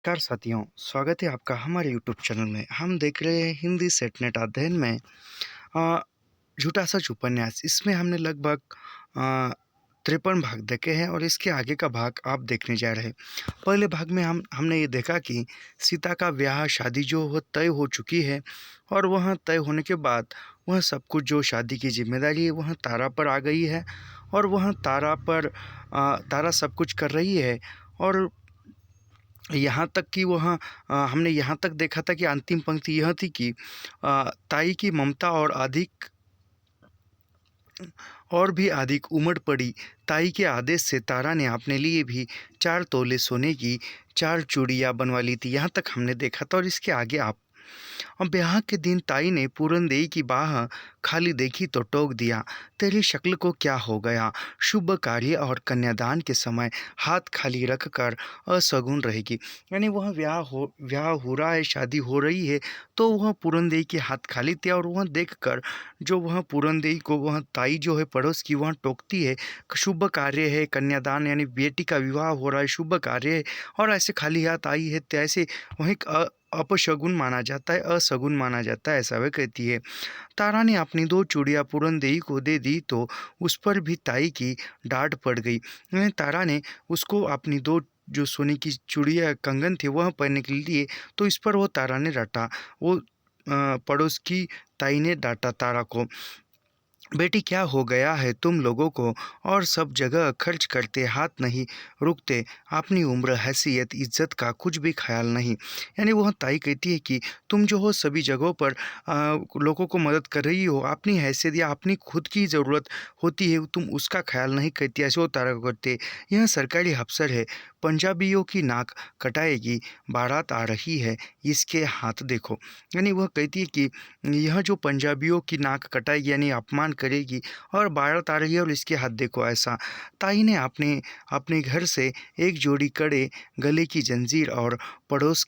नमस्कार साथियों, स्वागत है आपका हमारे यूट्यूब चैनल में। हम देख रहे हैं हिंदी सेट नेट अध्ययन में अ, झूठा सच उपन्यास। इसमें हमने लगभग 53 भाग देखे हैं और इसके आगे का भाग आप देखने जा रहे हैं। पहले भाग में हमने ये देखा कि सीता का ब्याह शादी जो वो तय हो चुकी है और वह तय होने के बाद वह सब कुछ जो शादी की जिम्मेदारी है वह तारा पर आ गई है और वह तारा सब कुछ कर रही है। और यहाँ तक कि हमने यहाँ तक देखा था कि अंतिम पंक्ति यह थी कि ताई की ममता और भी अधिक उमड़ पड़ी। ताई के आदेश से तारा ने अपने लिए भी 4 तोले सोने की 4 चूड़ियाँ बनवा ली थी। यहाँ तक हमने देखा था और इसके आगे आप और ब्याह के दिन ताई ने पूरनदेई की बाह खाली देखी तो टोक दिया, तेरी शक्ल को क्या हो गया? शुभ कार्य और कन्यादान के समय हाथ खाली रखकर अशगुन रहेगी। यानी वह ब्याह हो रहा है, शादी हो रही है, तो वह पूरनदेई के हाथ खाली थे और वह देखकर जो वह पूरनदेई को वह ताई जो है पड़ोस की वह टोकती है। शुभ कार्य है, कन्यादान यानी बेटी का विवाह हो रहा है, शुभ कार्य है और ऐसे खाली हाथ आई है, तो ऐसे वहीं अपशगुन माना जाता है, अशगुन माना जाता है, ऐसा वह कहती है। तारा ने अपनी 2 चूड़ियाँ पूरनदेई को दे दी तो उस पर भी ताई की डांट पड़ गई। तारा ने उसको अपनी 2 जो सोने की चूड़ियाँ कंगन थे वह पहनने के लिए दिए, तो इस पर वो तारा ने डांटा। पड़ोस की ताई ने डांटा तारा को, बेटी क्या हो गया है तुम लोगों को, और सब जगह खर्च करते हाथ नहीं रुकते, अपनी उम्र हैसियत इज्जत का कुछ भी ख्याल नहीं। यानी वह ताई कहती है कि तुम जो हो सभी जगहों पर लोगों को मदद कर रही हो, अपनी हैसियत या अपनी खुद की ज़रूरत होती है तुम उसका ख्याल नहीं करती, ऐसे वो तारा को करते। यह सरकारी अफसर है, पंजाबियों की नाक कटाएगी, बारात आ रही है, इसके हाथ देखो। यानी वह कहती है कि यह जो पंजाबियों की नाक कटाएगी यानी अपमान करेगी और बारात आ रही है और इसके हाथ देखो ऐसा। ताई ने अपने अपने घर से एक जोड़ी कड़े, गले की जंजीर और पड़ोस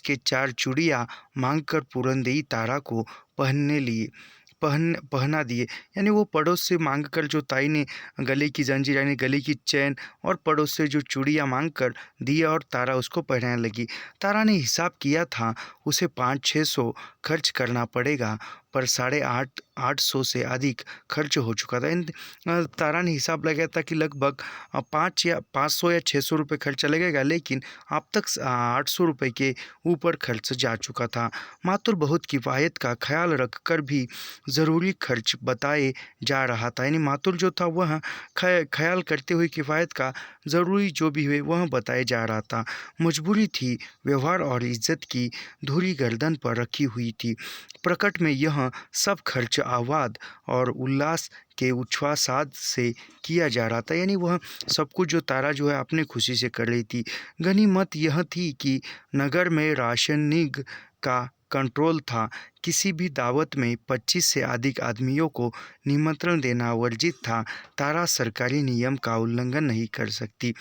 के 4 चूड़ियाँ मांगकर पूरनदेई तारा को पहना दिए। यानी वो पड़ोस से मांग कर जो ताई ने गले की जंजीर यानी गले की चैन और पड़ोस से जो चूड़ियाँ मांग कर दिया और तारा उसको पहनाने लगी। तारा ने हिसाब किया था उसे 500-600 खर्च करना पड़ेगा, पर 850 से अधिक खर्च हो चुका था। तारा ने हिसाब लगाया था कि लगभग 500 या 600 रुपये खर्चा लगेगा, लेकिन अब तक 800 रुपये के ऊपर खर्च जा चुका था। मातुर बहुत किफ़ायत का ख्याल रखकर भी ज़रूरी खर्च बताए जा रहा था। यानी मातुर जो था वह ख्याल करते हुए किफ़ायत का ज़रूरी जो भी है वह बताया जा रहा था। मजबूरी थी, व्यवहार और इज्जत की धुरी गर्दन पर रखी हुई थी। प्रकट में यह सब खर्च आह्लाद और उल्लास के उच्छ्वासाद से किया जा रहा था। यानी वह सब कुछ जो तारा जो है अपने खुशी से कर रही थी। गनीमत यह थी कि नगर में राशनिंग का कंट्रोल था। किसी भी दावत में 25 से अधिक आदमियों को निमंत्रण देना वर्जित था। तारा सरकारी नियम का उल्लंघन नहीं कर सकती।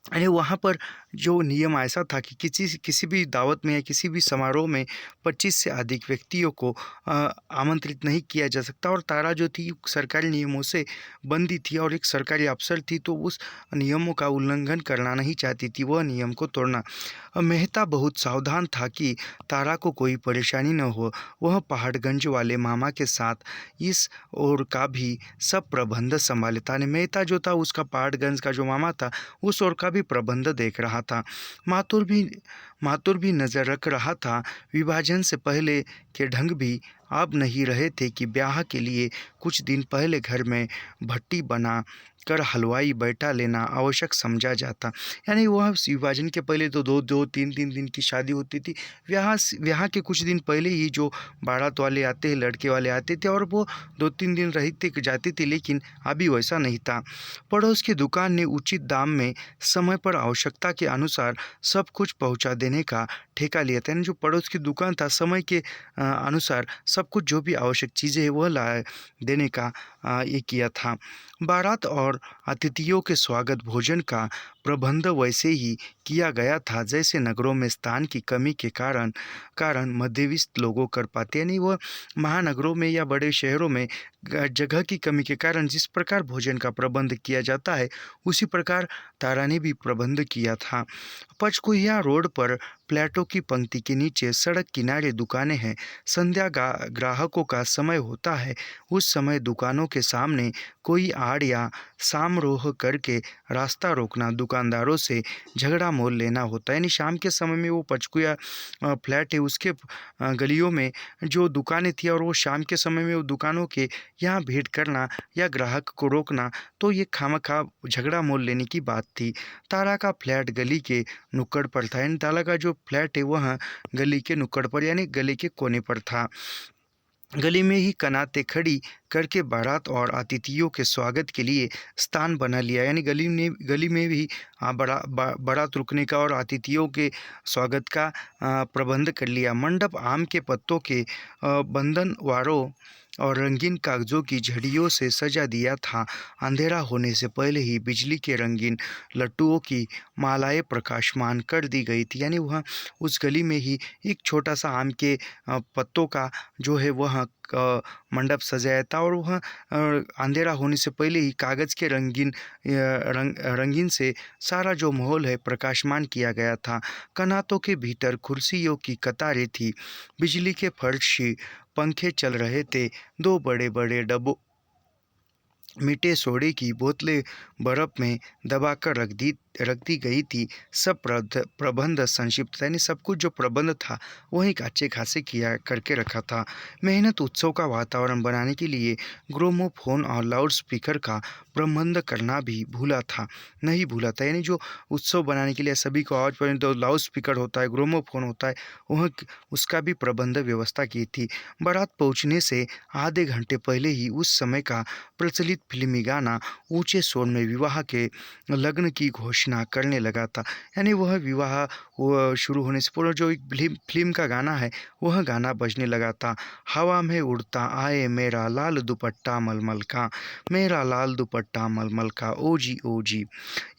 यानी वहाँ पर जो नियम ऐसा था कि किसी भी दावत में या किसी भी समारोह में 25 से अधिक व्यक्तियों को आमंत्रित नहीं किया जा सकता। और तारा जो थी सरकारी नियमों से बंधी थी और एक सरकारी अफसर थी, तो उस नियमों का उल्लंघन करना नहीं चाहती थी, वह नियम को तोड़ना। मेहता बहुत सावधान था कि तारा को कोई परेशानी न हो। वह पहाड़गंज वाले मामा के साथ इस ओर का भी सब प्रबंध संभाले था। मेहता जो था उसका पहाड़गंज का जो मामा था उस ओर का भी प्रबंध देख रहा था। मातुर भी नज़र रख रहा था। विभाजन से पहले के ढंग भी अब नहीं रहे थे कि ब्याह के लिए कुछ दिन पहले घर में भट्टी बना कर हलवाई बैठा लेना आवश्यक समझा जाता। यानी वह विभाजन के पहले तो 2-3 दिन की शादी होती थी। ब्याह के कुछ दिन पहले ही जो बारात वाले आते हैं, लड़के वाले आते थे और वो 2-3 दिन रहते जाते थे, लेकिन अभी वैसा नहीं था। पड़ोस की दुकान ने उचित दाम में समय पर आवश्यकता के अनुसार सब कुछ पहुंचा देने का ठेका लिया था। यानी जो पड़ोस की दुकान था समय के अनुसार सब कुछ जो भी आवश्यक चीज़ें हैं वह ला देने का ये किया था। बारात और अतिथियों के स्वागत भोजन का प्रबंध वैसे ही किया गया था जैसे नगरों में स्थान की कमी के कारण कारण मध्यवित्त लोगों कर पाते, यानी वह महानगरों में या बड़े शहरों में जगह की कमी के कारण जिस प्रकार भोजन का प्रबंध किया जाता है उसी प्रकार तारा ने भी प्रबंध किया था। पंचकुहिया रोड पर प्लेटों की पंक्ति के नीचे सड़क किनारे दुकानें हैं। संध्या ग्राहकों का समय होता है, उस समय दुकानों के सामने कोई आड़ या सामरोह करके रास्ता रोकना, दुकानदारों से झगड़ा मोल लेना होता है। यानी शाम के समय में वो पंचकुया फ्लैट है, उसके गलियों में जो दुकानें थी और वो शाम के समय में वो दुकानों के यहाँ भेंट करना या ग्राहक को रोकना, तो ये खामखा झगड़ा मोल लेने की बात थी। तारा का फ्लैट गली के नुक्कड़ पर था, यानी तारा का जो फ्लैट है वह गली के नुक्कड़ पर यानी गली के कोने पर था। गली में ही कनाते खड़ी करके बारात और अतिथियों के स्वागत के लिए स्थान बना लिया, यानी गली में भी बारात रुकने का और अतिथियों के स्वागत का प्रबंध कर लिया। मंडप आम के पत्तों के बंधनवारों और रंगीन कागजों की झड़ियों से सजा दिया था। अंधेरा होने से पहले ही बिजली के रंगीन लट्टुओं की मालाएं प्रकाशमान कर दी गई थी, यानी वह उस गली में ही एक छोटा सा आम के पत्तों का जो है वह मंडप सजाया था और वह अंधेरा होने से पहले ही कागज के रंगीन से सारा जो माहौल है प्रकाशमान किया गया था। कनातों के भीतर कुर्सियों की कतारें थी, बिजली के फर्श पंखे चल रहे थे, दो बड़े बड़े डब्बों मीठे सोडे की बोतलें बर्फ में दबाकर रख दी गई थी। सब प्रबंध संक्षिप्त, यानी सब कुछ जो प्रबंध था वही अच्छे खासे किया करके रखा था। मेहनत उत्सव का वातावरण बनाने के लिए ग्रामोफोन और लाउड स्पीकर का प्रबंध करना भी नहीं भूला था, यानी जो उत्सव बनाने के लिए सभी को आवाज़ पड़े तो लाउड स्पीकर होता है, ग्रामोफोन होता है, वह उसका भी प्रबंध व्यवस्था की थी। बारात पहुंचने से आधे घंटे पहले ही उस समय का प्रचलित फिल्मी गाना ऊंचे स्वर में विवाह के लग्न की घोषणा करने लगा था, यानी वह विवाह शुरू होने से पूर्व जो एक फिल्म का गाना है वह गाना बजने लगा था। हवा में उड़ता आए मेरा लाल दुपट्टा मलमल का, मेरा लाल दुपट्टा मलमल का, ओ जी ओ जी।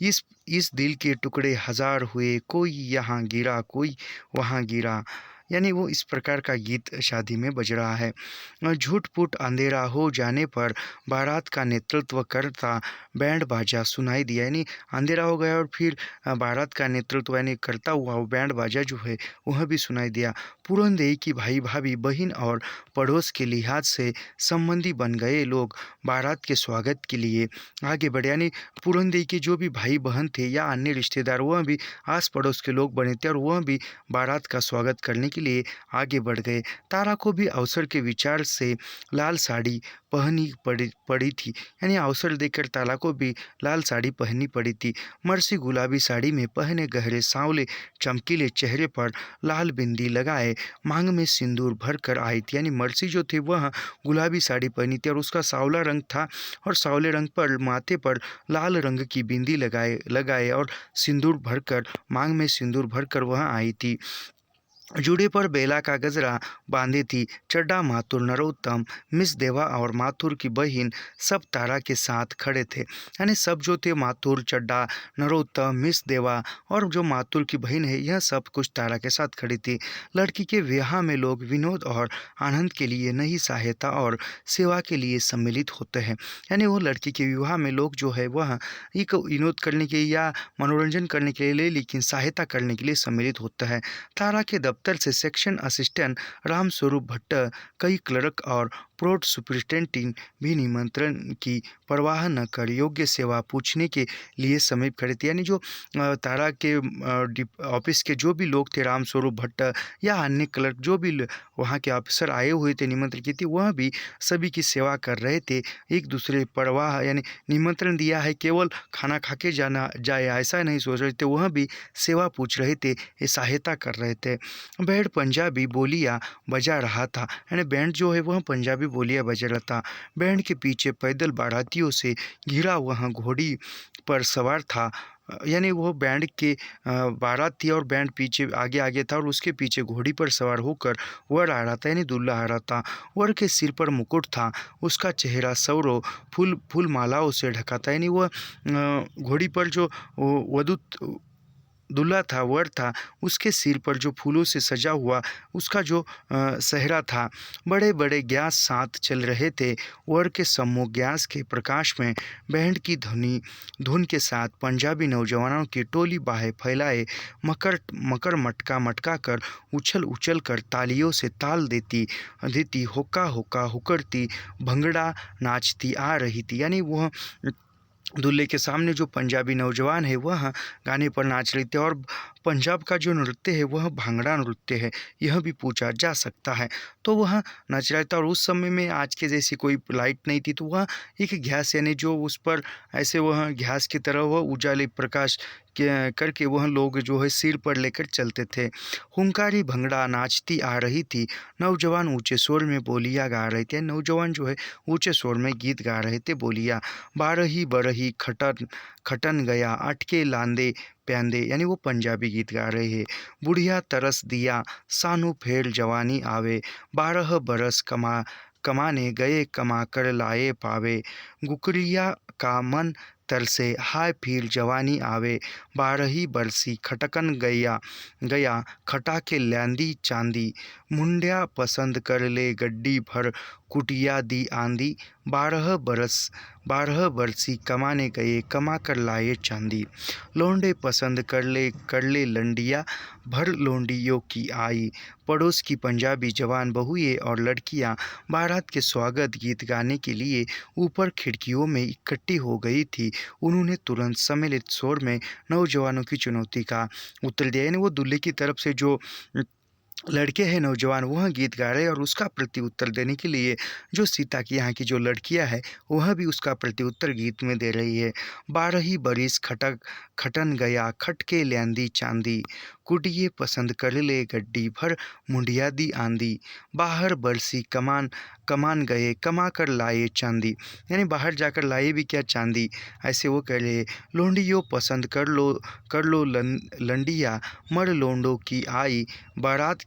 इस दिल के टुकड़े हजार हुए, कोई यहाँ गिरा कोई वहाँ गिरा, यानी वो इस प्रकार का गीत शादी में बज रहा है। झूठ फूट अंधेरा हो जाने पर बारात का नेतृत्व करता बैंड बाजा सुनाई दिया, यानी अंधेरा हो गया और फिर बारात का नेतृत्व यानी करता हुआ वो बैंड बाजा जो है वह भी सुनाई दिया। पूरनदेही की भाई भाभी बहन और पड़ोस के लिहाज से संबंधी बन गए लोग बारात के स्वागत के लिए आगे बढ़े, यानी पूरनदेही के जो भी भाई बहन थे या अन्य रिश्तेदार वह भी आस पड़ोस के लोग बने थे और वह भी बारात का स्वागत करने के लिए आगे बढ़ गए। तारा को भी अवसर के विचार से लाल साड़ी पहनी पड़ी थी, यानी अवसर देकर तारा को भी लाल साड़ी पहननी पड़ी थी। मर्सी गुलाबी साड़ी में पहने गहरे सांवले चमकीले चेहरे पर लाल बिंदी लगाए मांग में सिंदूर भर कर आई थी, यानी मर्सी जो थी वह गुलाबी साड़ी पहनी थी और उसका सांवला रंग था और सांवले रंग पर माथे पर लाल रंग की बिंदी लगाए और सिंदूर भरकर मांग में सिंदूर भरकर वह आई थी। जूड़े पर बेला का गजरा बांधी थी। चड्डा माथुर नरोत्तम मिस देवा और माथुर की बहन सब तारा के साथ खड़े थे, यानी सब जो थे माथुर चड्डा नरोत्तम मिस देवा और जो माथुर की बहन है यह सब कुछ तारा के साथ खड़ी थी। लड़की के विवाह में लोग विनोद और आनंद के लिए नहीं सहायता और सेवा के लिए सम्मिलित होते हैं, यानी वो लड़की के विवाह में लोग जो है वह एक विनोद करने के या मनोरंजन करने के लिए लेकिन सहायता करने के लिए सम्मिलित होता है। तारा के दफ्तर से सेक्शन असिस्टेंट रामस्वरूप भट्ट, कई क्लर्क और प्रोट सुपरिटेंडेंट भी निमंत्रण की परवाह न कर योग्य सेवा पूछने के लिए समीप खड़े थे, यानी जो तारा के ऑफिस के जो भी लोग थे रामस्वरूप भट्ट या अन्य क्लर्क जो भी वहाँ के ऑफिसर आए हुए थे निमंत्रण की थी वह भी सभी की सेवा कर रहे थे। एक दूसरे परवाह यानी निमंत्रण दिया है केवल खाना खा के जाना जाए ऐसा नहीं सोच रहे थे, वह भी सेवा पूछ रहे थे, ये सहायता कर रहे थे। बैंड पंजाबी बोलियाँ बजा रहा था, यानी बैंड जो है वह पंजाबी बोलियाँ बजा रहा था। बैंड के पीछे पैदल बारातियों से घिरा वह घोड़ी पर सवार था यानी वो बैंड के बारात थी और बैंड पीछे आगे आगे था और उसके पीछे घोड़ी पर सवार होकर वर आ रहा था, यानी दूल्हा आ रहा था। वर के सिर पर मुकुट था, उसका चेहरा सौरों फूल फूल मालाओं से ढका था। यानी वह घोड़ी पर जो वधु दूल्हा था, वर था, उसके सिर पर जो फूलों से सजा हुआ उसका जो सेहरा था, बड़े बड़े ग्यास साथ चल रहे थे। वर के सम्मुख ग्यास के प्रकाश में बैंड की धुन के साथ पंजाबी नौजवानों की टोली बाहें फैलाए मकर मकर मटका मटका कर उछल उछल कर तालियों से ताल देती देती होका होका हुकरती भंगड़ा नाचती आ रही थी। यानी वह दूल्हे के सामने जो पंजाबी नौजवान है वह गाने पर नाच रहे थे और पंजाब का जो नृत्य है वह भांगड़ा नृत्य है, यह भी पूछा जा सकता है। तो वह नाच रहा था और उस समय में आज के जैसी कोई लाइट नहीं थी, तो वह एक घ्यास यानी जो उस पर ऐसे वह घ्यास की तरह वह उजाले प्रकाश करके वह लोग जो है सिर पर लेकर चलते थे। हुंकारी भंगड़ा नाचती आ रही थी, नौजवान ऊंचे स्वर में बोलियाँ गा रहे थे। नौजवान जो है ऊंचे स्वर में गीत गा रहे थे, बोलियाँ। बारही बरही खटन खटन गया अटके लांदे प्यांदे, यानी वो पंजाबी गीत गा रहे हैं। बुढ़िया तरस दिया सानू फेर जवानी आवे, 12 बरस कमाने गए कमा कर लाए पावे, गुकरिया का मन तरसे हाय फिर जवानी आवे, 12 बरसी खटकन गया गया खटा के लैंदी चांदी, मुंडिया पसंद कर ले गड्डी भर कुटिया दी आंधी, 12 बरसी कमाने गए कमा कर लाए चांदी, लौंडे पसंद कर ले लंडिया भर लोंडियों की आई, पड़ोस की पंजाबी जवान बहुएं और लड़कियां बारात के स्वागत गीत गाने के लिए ऊपर खिड़कियों में इकट्ठी हो गई थी। उन्होंने तुरंत सम्मिलित स्वर में नौजवानों की चुनौती का उत्तर दिया, यानी वो दूल्हे की तरफ से जो लड़के हैं नौजवान वह गीत गा रहे हैं और उसका प्रत्युत्तर देने के लिए जो सीता की यहाँ की जो लड़कियां हैं वह भी उसका प्रत्युत्तर गीत में दे रही है। 12 बरिस खटक खटन गया खटके ल्यांदी चांदी, कुटिये पसंद कर ले गड्डी भर मुंडिया दी आंधी, बाहर बरसी कमान कमान गए कमा कर लाए चांदी, यानी बाहर जाकर लाए भी क्या चांदी, ऐसे वो कह रहे हैं। लोंडियों पसंद कर लो लंडिया मर लोंडों की आई, बारात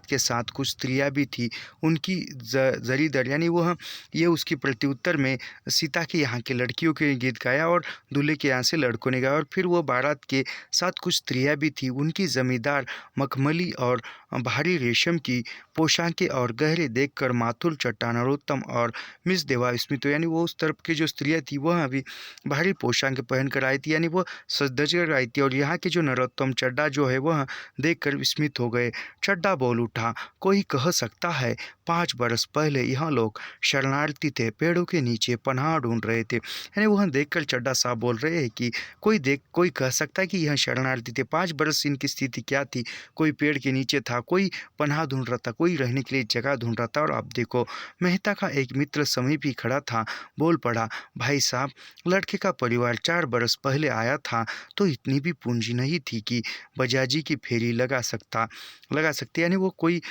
के साथ कुछ स्त्रियां भी थी, उनकी जरीदर, यानी वह ये उसकी प्रत्युत्तर में सीता के यहाँ के लड़कियों के गीत गाया और दूल्हे के यहाँ से लड़कों ने गाया। और फिर वह बारात के साथ कुछ स्त्रियां भी थी, उनकी जमींदार मखमली और भारी रेशम की पोशाकें और गहरे देखकर माथुर चट्टा नरोत्तम और मिस देवा स्मित, यानी वो उस तरफ की जो स्त्रियां थी वह अभी भारी पोशाकें पहन कर आई थी, यानी वह सज धज कर आई थी। और यहाँ के जो नरोत्तम चड्डा जो है वह देखकर विस्मित हो गए। चड्डा बोल उठा, कोई कह सकता है 5 बरस पहले यहाँ लोग शरणार्थी थे, पेड़ों के नीचे पनाह ढूंढ रहे थे, यानी वह देखकर चड्डा साहब बोल रहे हैं कि कोई कह सकता है कि यह शरणार्थी थे। 5 बरस इनकी स्थिति क्या थी, कोई पेड़ के नीचे था, कोई पनाह ढूंढ रहा था, कोई रहने के लिए जगह ढूंढ रहा था। और अब देखो मेहता का एक मित्र समीप ही खड़ा था, बोल पड़ा, भाई साहब लड़के का परिवार 4 बरस पहले आया था तो इतनी भी पूंजी नहीं थी कि बजाजी की फेरी लगा सकते, यानी वो कोई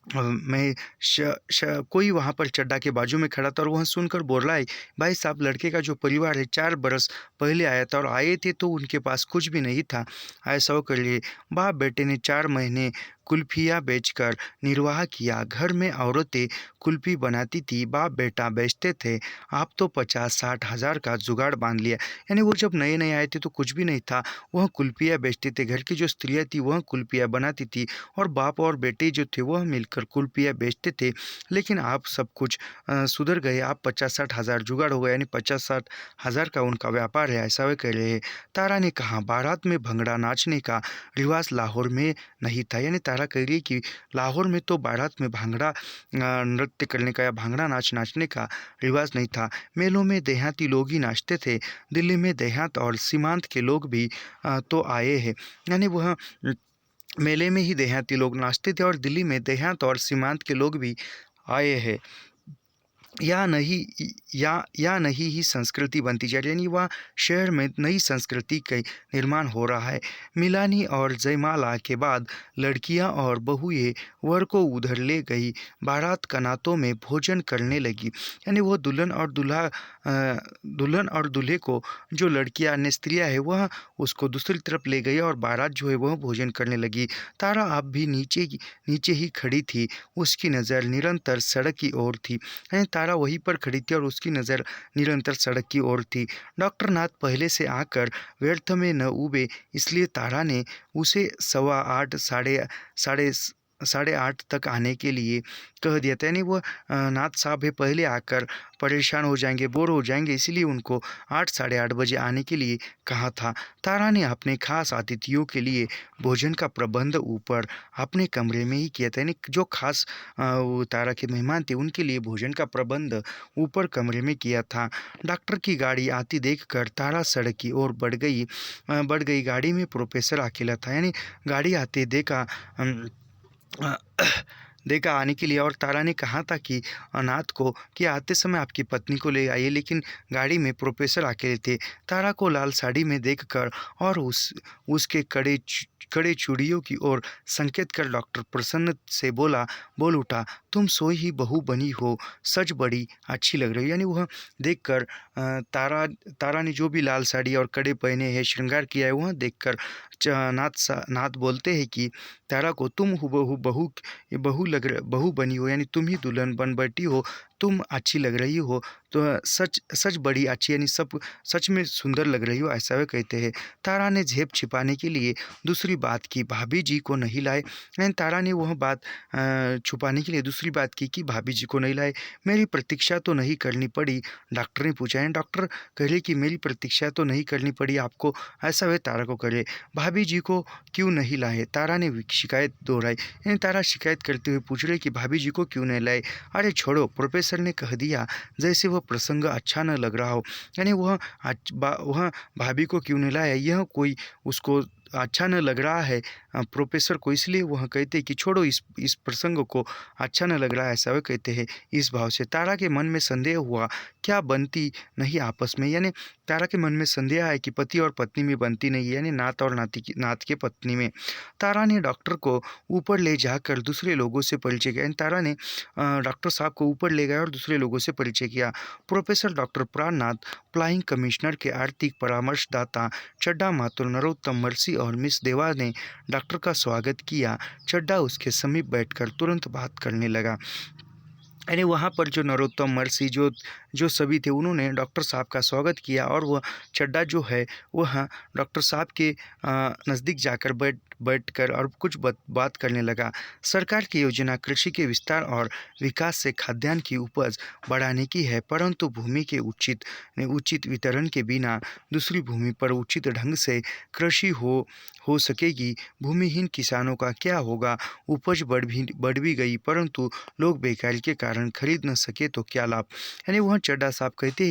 मैं कोई वहाँ पर चड्डा के बाजू में खड़ा था और वह सुनकर बोल रहा है, भाई साहब लड़के का जो परिवार है 4 बरस पहले आया था और आए थे तो उनके पास कुछ भी नहीं था। ऐसा कर लिए बाप बेटे ने 4 महीने कुल्फियाँ बेचकर निर्वाह किया, घर में औरतें कुल्फी बनाती थी, बाप बेटा बेचते थे, आप तो 50-60 हज़ार का जुगाड़ बांध लिया। यानी वो जब नए नए आए थे तो कुछ भी नहीं था, वह कुल्फियाँ बेचते थे, घर की जो स्त्रियाँ थी वह कुल्फियाँ बनाती थी और बाप और बेटे जो थे वह मिलकर कुल्फियाँ बेचते थे। लेकिन आप सब कुछ सुधर गए, आप 50-60 हज़ार जुगाड़ हो गए, यानी 50-60 हज़ार का उनका व्यापार है, ऐसा वे कह रहे हैं। तारा ने कहा, बारात में भंगड़ा नाचने का रिवाज लाहौर में नहीं था, यानी तारा कह रही है कि लाहौर में तो बारात में भांगड़ा नृत्य करने का या भांगड़ा नाचने का रिवाज नहीं था। मेलों में देहाती लोग ही नाचते थे, दिल्ली में देहात और सीमांत के लोग भी तो आए हैं, यानी वह मेले में ही देहाती लोग नाचते थे और दिल्ली में देहात और सीमांत के लोग भी आए हैं। या नहीं ही संस्कृति बनती जा रही है, यानी वहाँ शहर में नई संस्कृति का निर्माण हो रहा है। मिलानी और जयमाला के बाद लड़कियां और बहुएं वर को उधर ले गई, बारात कनातों में भोजन करने लगी। यानी वो दुल्हन और दूल्हे को, जो लड़कियां अन्य स्त्रियां है वह उसको दूसरी तरफ ले गई और बारात जो है वह भोजन करने लगी। तारा अब भी नीचे ही खड़ी थी, उसकी नज़र निरंतर सड़क की ओर थी। तारा वहीं पर खड़ी थी और उसकी नज़र निरंतर सड़क की ओर थी। डॉक्टर नाथ पहले से आकर व्यर्थ में न उबे, इसलिए तारा ने उसे 8:15 साढ़े 8:30 तक आने के लिए कह दिया था। यानी वो नाथ साहब है पहले आकर परेशान हो जाएंगे, बोर हो जाएंगे, इसीलिए उनको 8 साढ़े 8 बजे आने के लिए कहा था। तारा ने अपने खास अतिथियों के लिए भोजन का प्रबंध ऊपर अपने कमरे में ही किया था। यानी जो खास वो तारा के मेहमान थे उनके लिए भोजन का प्रबंध ऊपर कमरे में किया था। डॉक्टर की गाड़ी आती देखकर तारा सड़क की ओर बढ़ गई। गाड़ी में प्रोफेसर अकेला था। यानी गाड़ी आते अ, देखा आने के लिए, और तारा ने कहा था कि अनाथ को कि आते समय आपकी पत्नी को ले आइए, लेकिन गाड़ी में प्रोफेसर अकेले थे। तारा को लाल साड़ी में देखकर और उसके कड़े चूड़ियों की ओर संकेत कर डॉक्टर प्रसन्न से बोल उठा, तुम सोई ही बहू बनी हो, सच बड़ी अच्छी लग रही हो। यानी वह देखकर तारा ने जो भी लाल साड़ी और कड़े पहने हैं, श्रृंगार किया है, वह देखकर नाथ बोलते हैं कि तारा को, तुम हुबहू बहू बनी हो, यानी तुम ही दुल्हन बन बैठी हो, तुम अच्छी लग रही हो, तो सच बड़ी अच्छी, यानी सब सच में सुंदर लग रही हो, ऐसा वे कहते हैं। तारा ने झेप छिपाने के लिए दूसरी बात की, भाभी जी को नहीं लाए। यानी तारा ने वह बात छुपाने के लिए दूसरी बात की कि भाभी जी को नहीं लाए। मेरी प्रतीक्षा तो नहीं करनी पड़ी? डॉक्टर ने पूछा। यानी डॉक्टर कहे कि मेरी प्रतीक्षा तो नहीं करनी पड़ी आपको, ऐसा वे तारा को करे। भाभी जी को क्यों नहीं लाए? तारा ने शिकायत दोहराई। यानी तारा शिकायत करते हुए पूछ रहे कि भाभी जी को क्यों नहीं लाए? अरे छोड़ो, प्रोफेसर ने कह दिया, जैसे वह प्रसंग अच्छा न लग रहा हो। यानी वह भाभी को क्यों नहीं लाया, यह कोई उसको अच्छा न लग रहा है प्रोफेसर को, इसलिए वह कहते हैं कि छोड़ो, इस प्रसंग को अच्छा न लग रहा है, ऐसा वे कहते हैं इस भाव से। तारा के मन में संदेह हुआ, क्या बनती नहीं आपस में? यानी तारा के मन में संदेह है कि पति और पत्नी में बनती नहीं है, यानी नात और नात के पत्नी में। तारा ने डॉक्टर को ऊपर ले जाकर दूसरे लोगों से परिचय किया। यानी तारा ने डॉक्टर साहब को ऊपर ले गया और दूसरे लोगों से परिचय किया। प्रोफेसर डॉक्टर प्राणनाथ, फ्लाइंग कमिश्नर के आर्थिक परामर्शदाता चड्डा माथुर, नरोत्तम मर्सी और मिस देवा ने डॉक्टर का स्वागत किया। चड्डा उसके समीप बैठकर तुरंत बात करने लगा। यानी वहाँ पर जो नरोत्तम मर्सी जो सभी थे, उन्होंने डॉक्टर साहब का स्वागत किया, और वह चड्डा जो है वह डॉक्टर साहब के नज़दीक जाकर बैठकर और कुछ बात करने लगा। सरकार की योजना कृषि के विस्तार और विकास से खाद्यान्न की उपज बढ़ाने की है, परंतु भूमि के उचित वितरण के बिना दूसरी भूमि पर उचित ढंग से कृषि हो सकेगी। भूमिहीन किसानों का क्या होगा? उपज बढ़ भी गई, परंतु लोग बेकारी के कारण खरीद न सके तो क्या लाभ? यानी वह चड्डा साहब कहते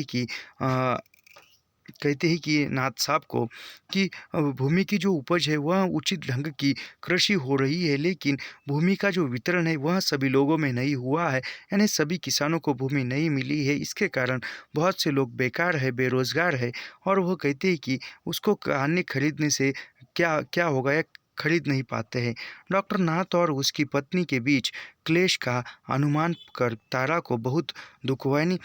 हैं कि नाथ साहब को कि भूमि की जो उपज है वह उचित ढंग की कृषि हो रही है, लेकिन भूमि का जो वितरण है वह सभी लोगों में नहीं हुआ है। यानी सभी किसानों को भूमि नहीं मिली है, इसके कारण बहुत से लोग बेकार है, बेरोजगार है, और वह कहते हैं कि उसको अन्य खरीदने से क्या क्या होगा, या खरीद नहीं पाते हैं। डॉक्टर नाथ और उसकी पत्नी के बीच क्लेश का अनुमान कर तारा को बहुत दुख हुआ। यानी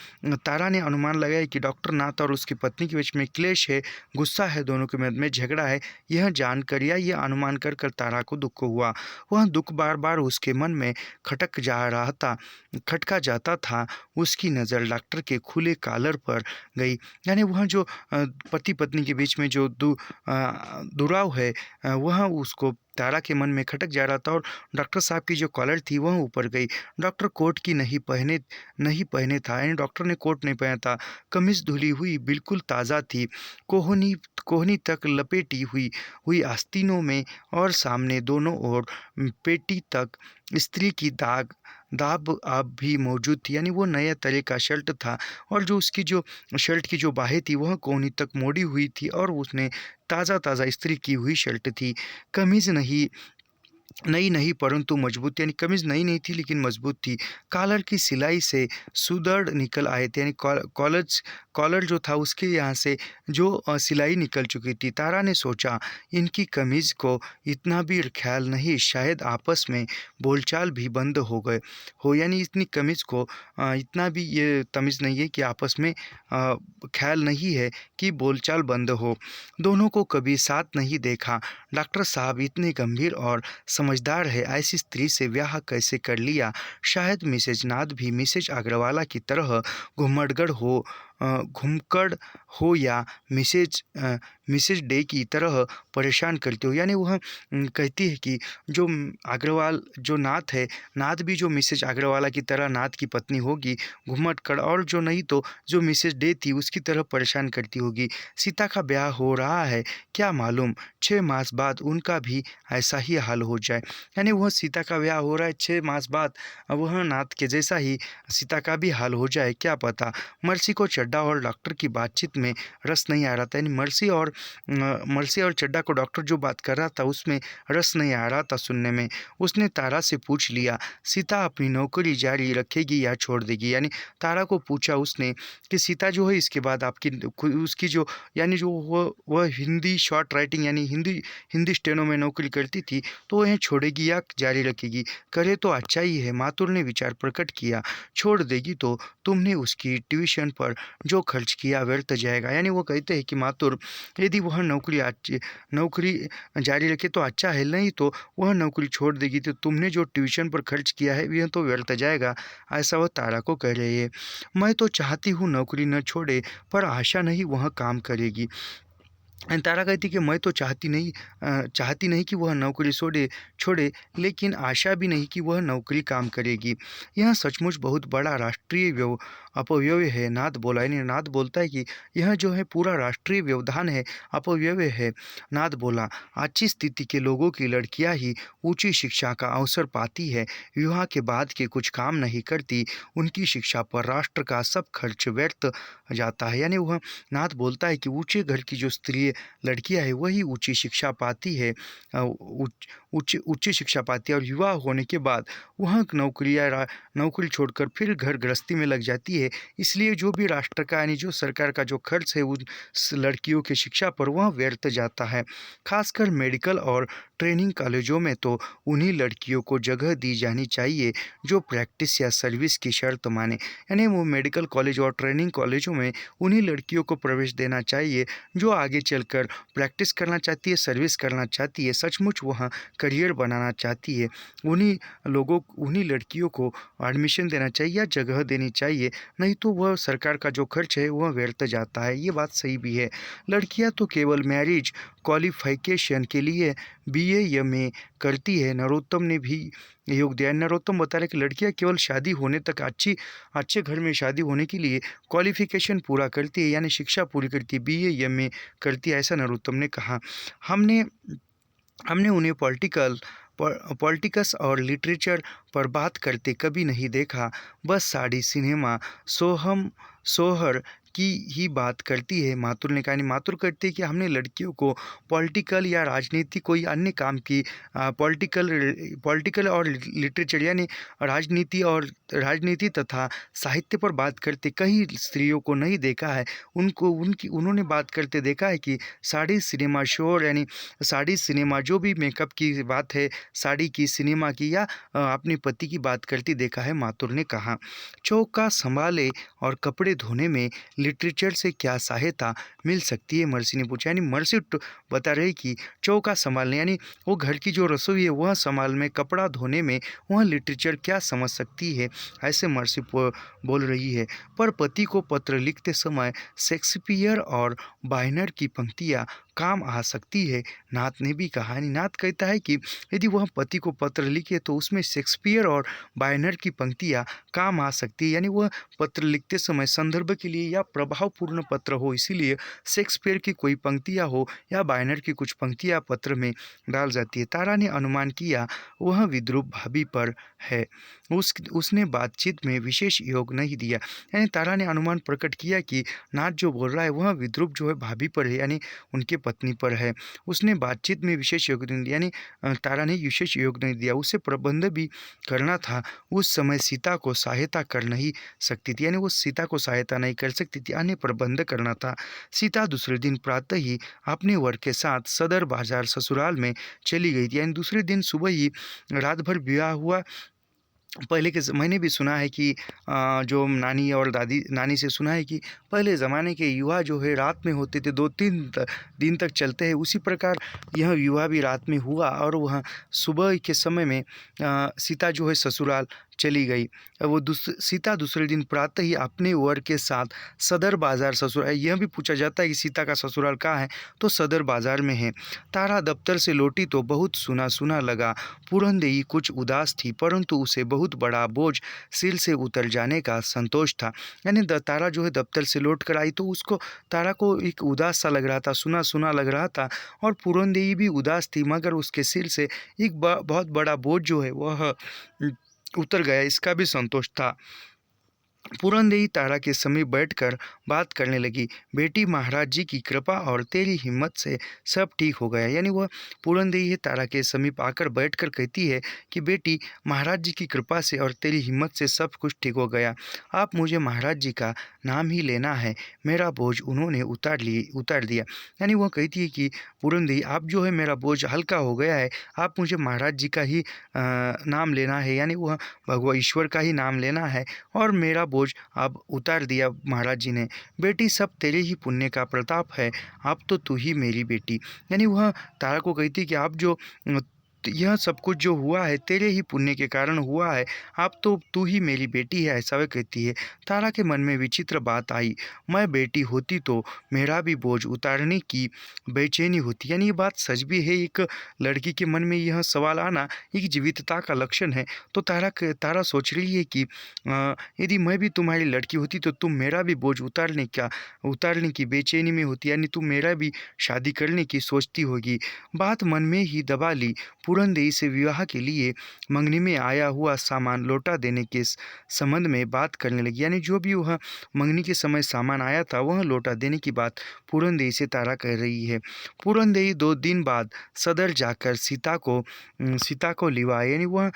तारा ने अनुमान लगाया कि डॉक्टर नाथ और उसकी पत्नी के बीच में क्लेश है, गुस्सा है, दोनों के मध्य में झगड़ा है। यह जानकर या यह अनुमान कर तारा को दुख हुआ। वह दुख बार बार उसके मन में खटका जाता था। उसकी नज़र डॉक्टर के खुले कॉलर पर गई। यानी वह जो पति पत्नी के बीच में जो दुराव है, वह उसको तारा के मन में खटक जा रहा था, और डॉक्टर साहब की जो कॉलर थी वह ऊपर गई। डॉक्टर कोट की नहीं पहने था, यानी डॉक्टर ने कोट नहीं पहना था। कमीज धुली हुई बिल्कुल ताज़ा थी, कोहनी तक लपेटी हुई आस्तीनों में, और सामने दोनों ओर पेटी तक स्त्री की दाब अब भी मौजूद थी। यानी वो नया तरह का शर्ट था, और जो उसकी जो शर्ट की जो बाहें थी वह कोहनी तक मोड़ी हुई थी, और उसने ताज़ा इस्त्री की हुई शर्ट थी। कमीज नहीं नई नहीं परंतु मजबूत, यानी कमीज़ नई नहीं थी लेकिन मजबूत थी। कॉलर की सिलाई से सुदृढ़ निकल आए थे, यानी कॉलर जो था उसके यहाँ से जो सिलाई निकल चुकी थी। तारा ने सोचा, इनकी कमीज़ को इतना भी ख़्याल नहीं, शायद आपस में बोलचाल भी बंद हो गए हो, यानी इतनी कमीज़ को इतना भी ये तमीज़ नहीं है कि आपस में ख़्याल नहीं है कि बोलचाल बंद हो। दोनों को कभी साथ नहीं देखा। डॉक्टर साहब इतने गंभीर और समझदार है, ऐसी स्त्री से ब्याह कैसे कर लिया? शायद मिसेज नाथ भी मिसेज अग्रवाला की तरह घुमक्कड़ हो या मिसेज डे की तरह परेशान करती हो। यानी वह कहती है कि जो अग्रवाल जो नाथ है, नाथ भी जो मिसेज अग्रवाला की तरह नाथ की पत्नी होगी, घुमक्कड़, और जो नहीं तो जो मिसेज डे थी उसकी तरह परेशान करती होगी। सीता का ब्याह हो रहा है, क्या मालूम 6 मास बाद उनका भी ऐसा ही हाल हो जाए। यानी वह सीता का ब्याह हो रहा है, 6 मास बाद वह नाथ के जैसा ही सीता का भी हाल हो जाए, क्या पता। मर्सी को चड्ढा और डॉक्टर की बातचीत में रस नहीं आ रहा था, यानी मर्सी और चड्ढा को डॉक्टर जो बात कर रहा था उसमें रस नहीं आ रहा था सुनने में। उसने तारा से पूछ लिया, सीता अपनी नौकरी जारी रखेगी या छोड़ देगी? यानी तारा को पूछा उसने कि सीता जो है इसके बाद आपकी उसकी जो, यानी जो वह हिंदी शॉर्ट राइटिंग यानी हिंदी स्टेनो में नौकरी करती थी, तो वह छोड़ेगी या जारी रखेगी? करे तो अच्छा ही है, माथुर ने विचार प्रकट किया। छोड़ देगी तो तुमने उसकी ट्यूशन पर जो खर्च किया व्यर्थ जाएगा। यानी वो कहते हैं कि माथुर, यदि वह नौकरी जारी रखे तो अच्छा है, नहीं तो वह नौकरी छोड़ देगी तो तुमने जो ट्यूशन पर खर्च किया है यह तो व्यर्थ जाएगा, ऐसा वह तारा को कह रही है। मैं तो चाहती हूँ नौकरी न छोड़े, पर आशा नहीं वह काम करेगी। तारा कहती कि मैं तो चाहती नहीं कि वह नौकरी छोड़े, लेकिन आशा भी नहीं कि वह नौकरी काम करेगी। यह सचमुच बहुत बड़ा राष्ट्रीय अपव्यय है, नाथ बोला। यानी नाथ बोलता है कि यह जो है पूरा राष्ट्रीय व्यवधान है, अपव्यय है। नाथ बोला, अच्छी स्थिति के लोगों की लड़कियां ही ऊंची शिक्षा का अवसर पाती है, विवाह के बाद के कुछ काम नहीं करती, उनकी शिक्षा पर राष्ट्र का सब खर्च व्यर्थ जाता है। यानी वह नाथ बोलता है कि ऊंचे घर की जो स्त्री लड़कियां है वही ऊंची शिक्षा पाती है, उच्च शिक्षा पाती है, और विवाह होने के बाद वह नौकरी छोड़कर फिर घर गृहस्थी में लग जाती है। इसलिए जो भी राष्ट्र का यानी जो सरकार का जो खर्च है उन लड़कियों की शिक्षा पर वह व्यर्थ जाता है। खासकर मेडिकल और ट्रेनिंग कॉलेजों में तो उन्हीं लड़कियों को जगह दी जानी चाहिए जो प्रैक्टिस या सर्विस की शर्त माने। यानी वो मेडिकल कॉलेज और ट्रेनिंग कॉलेजों में उन्हीं लड़कियों को प्रवेश देना चाहिए जो आगे चलकर प्रैक्टिस करना चाहती है, सर्विस करना चाहती है, सचमुच वह करियर बनाना चाहती है। उन्हीं लड़कियों को एडमिशन देना चाहिए या जगह देनी चाहिए, नहीं तो वह सरकार का जो खर्च है वह व्यर्थ जाता है। ये बात सही भी है। लड़कियां तो केवल मैरिज क्वालिफिकेशन के लिए बीए एमए करती है। नरोत्तम ने भी योग दिया। नरोत्तम बता रहे कि लड़कियां केवल शादी होने तक अच्छे घर में शादी होने के लिए क्वालिफिकेशन पूरा करती है, यानी शिक्षा पूरी करती है, बीए एमए करती है, ऐसा नरोत्तम ने कहा। हमने हमने उन्हें पॉलिटिक्स और लिटरेचर पर बात करते कभी नहीं देखा, बस साड़ी सिनेमा सोहर की ही बात करती है। माथुर ने कहा, यानी माथुर कहते हैं कि हमने लड़कियों को पॉलिटिकल या राजनीति कोई अन्य काम की पॉलिटिकल और लिटरेचर यानी राजनीति तथा साहित्य पर बात करते कई स्त्रियों को नहीं देखा है। उन्होंने बात करते देखा है कि साड़ी सिनेमा शोर, यानी साड़ी सिनेमा जो भी मेकअप की बात है, साड़ी की, सिनेमा की, या अपने पति की बात करती देखा है, माथुर ने कहा। चौका संभाले और कपड़े धोने में लिटरेचर से क्या सहायता मिल सकती है, मर्सी ने पूछा। यानी मर्सी बता रही कि चौका संभालने यानी वो घर की जो रसोई है वह संभाल में, कपड़ा धोने में वह लिटरेचर क्या समझ सकती है, ऐसे मर्सी बोल रही है। पर पति को पत्र लिखते समय शेक्सपियर और बाइनर की पंक्तियाँ काम आ सकती है, नाथ ने भी कहा। यानी नाथ कहता है कि यदि वह पति को पत्र लिखे तो उसमें शेक्सपियर और बाइनर की पंक्तियाँ काम आ सकती है, यानी वह पत्र लिखते समय संदर्भ के लिए या प्रभावपूर्ण पत्र हो, इसीलिए शेक्सपियर की कोई पंक्तियाँ हो या बाइनर की कुछ पंक्तियाँ पत्र में डाल जाती है। तारा ने अनुमान किया वह विद्रूप भाभी पर है, उसने बातचीत में विशेष योग नहीं दिया। यानी तारा ने अनुमान प्रकट किया कि नाथ जो बोल रहा है वह विद्रूप जो है भाभी पर है, यानी उनके पत्नी पर है। उसने बातचीत में विशेष योगदान दिया, यानी तारा ने विशेष योगदान दिया। उसे प्रबंध भी करना था। उस समय सीता को सहायता कर नहीं सकती थी, यानी वो सीता को सहायता नहीं कर सकती थी, यानी प्रबंध करना था। सीता दूसरे दिन प्रातः ही अपने वर के साथ सदर बाजार ससुराल में चली गई थी, यानी दूसरे दिन सुबह ही रात भर विवाह हुआ। पहले के मैंने भी सुना है कि जो नानी और दादी नानी से सुना है कि पहले ज़माने के विवाह जो है रात में होते थे, 2-3 दिन तक चलते हैं। उसी प्रकार यह विवाह भी रात में हुआ और वह सुबह के समय में सीता जो है ससुराल चली गई। सीता दूसरे दिन प्रातः ही अपने वर के साथ सदर बाजार ससुराल, यह भी पूछा जाता है कि सीता का ससुराल कहाँ है, तो सदर बाजार में है। तारा दफ्तर से लौटी तो बहुत सूना सूना लगा। पूरनदेवी कुछ उदास थी, परंतु उसे बहुत बड़ा बोझ सिर से उतर जाने का संतोष था। यानी तारा जो है दफ्तर से लौट कर आई तो उसको तारा को एक उदास सा लग रहा था, सूना सूना लग रहा था। और पूरनदेवी भी उदास थी, मगर उसके सिर से एक बहुत बड़ा बोझ जो है वह उतर गया, इसका भी संतोष था। पूरनदेवी तारा के समीप बैठकर बात करने लगी। बेटी, महाराज जी की कृपा और तेरी हिम्मत से सब ठीक हो गया। यानी वह पूरनदेवी है तारा के समीप आकर बैठकर कहती है कि बेटी, महाराज जी की कृपा से और तेरी हिम्मत से सब कुछ ठीक हो गया। आप मुझे महाराज जी का नाम ही लेना है, मेरा बोझ उन्होंने उतार दिया। यानी वह कहती है कि पूरनदेवी, आप जो है मेरा बोझ हल्का हो गया है, आप मुझे महाराज जी का ही नाम लेना है, यानी वह भगवान ईश्वर का ही नाम लेना है और मेरा बोझ अब उतार दिया महाराज जी ने। बेटी, सब तेरे ही पुण्य का प्रताप है, अब तो तू ही मेरी बेटी। यानी वह तारा को कहती कि आप जो यह सब कुछ जो हुआ है तेरे ही पुण्य के कारण हुआ है, अब तो तू ही मेरी बेटी है, ऐसा वह कहती है। तारा के मन में विचित्र बात आई। मैं बेटी होती तो मेरा भी बोझ उतारने की बेचैनी होती। यानी ये बात सच भी है, एक लड़की के मन में यह सवाल आना एक जीवितता का लक्षण है। तो तारा सोच रही है कि यदि मैं भी तुम्हारी लड़की होती तो तुम मेरा भी बोझ उतारने की बेचैनी में होती, यानी तुम मेरा भी शादी करने की सोचती होगी। बात मन में ही दबा ली। पूरनदेवी से विवाह के लिए मंगनी में आया हुआ सामान लौटा देने के संबंध में बात करने लगी। यानी जो भी वह मंगनी के समय सामान आया था वह लौटा देने की बात पूरनदेवी से तारा कह रही है। पूरनदेवी 2 दिन बाद सदर जाकर सीता को लिवाए, यानी वह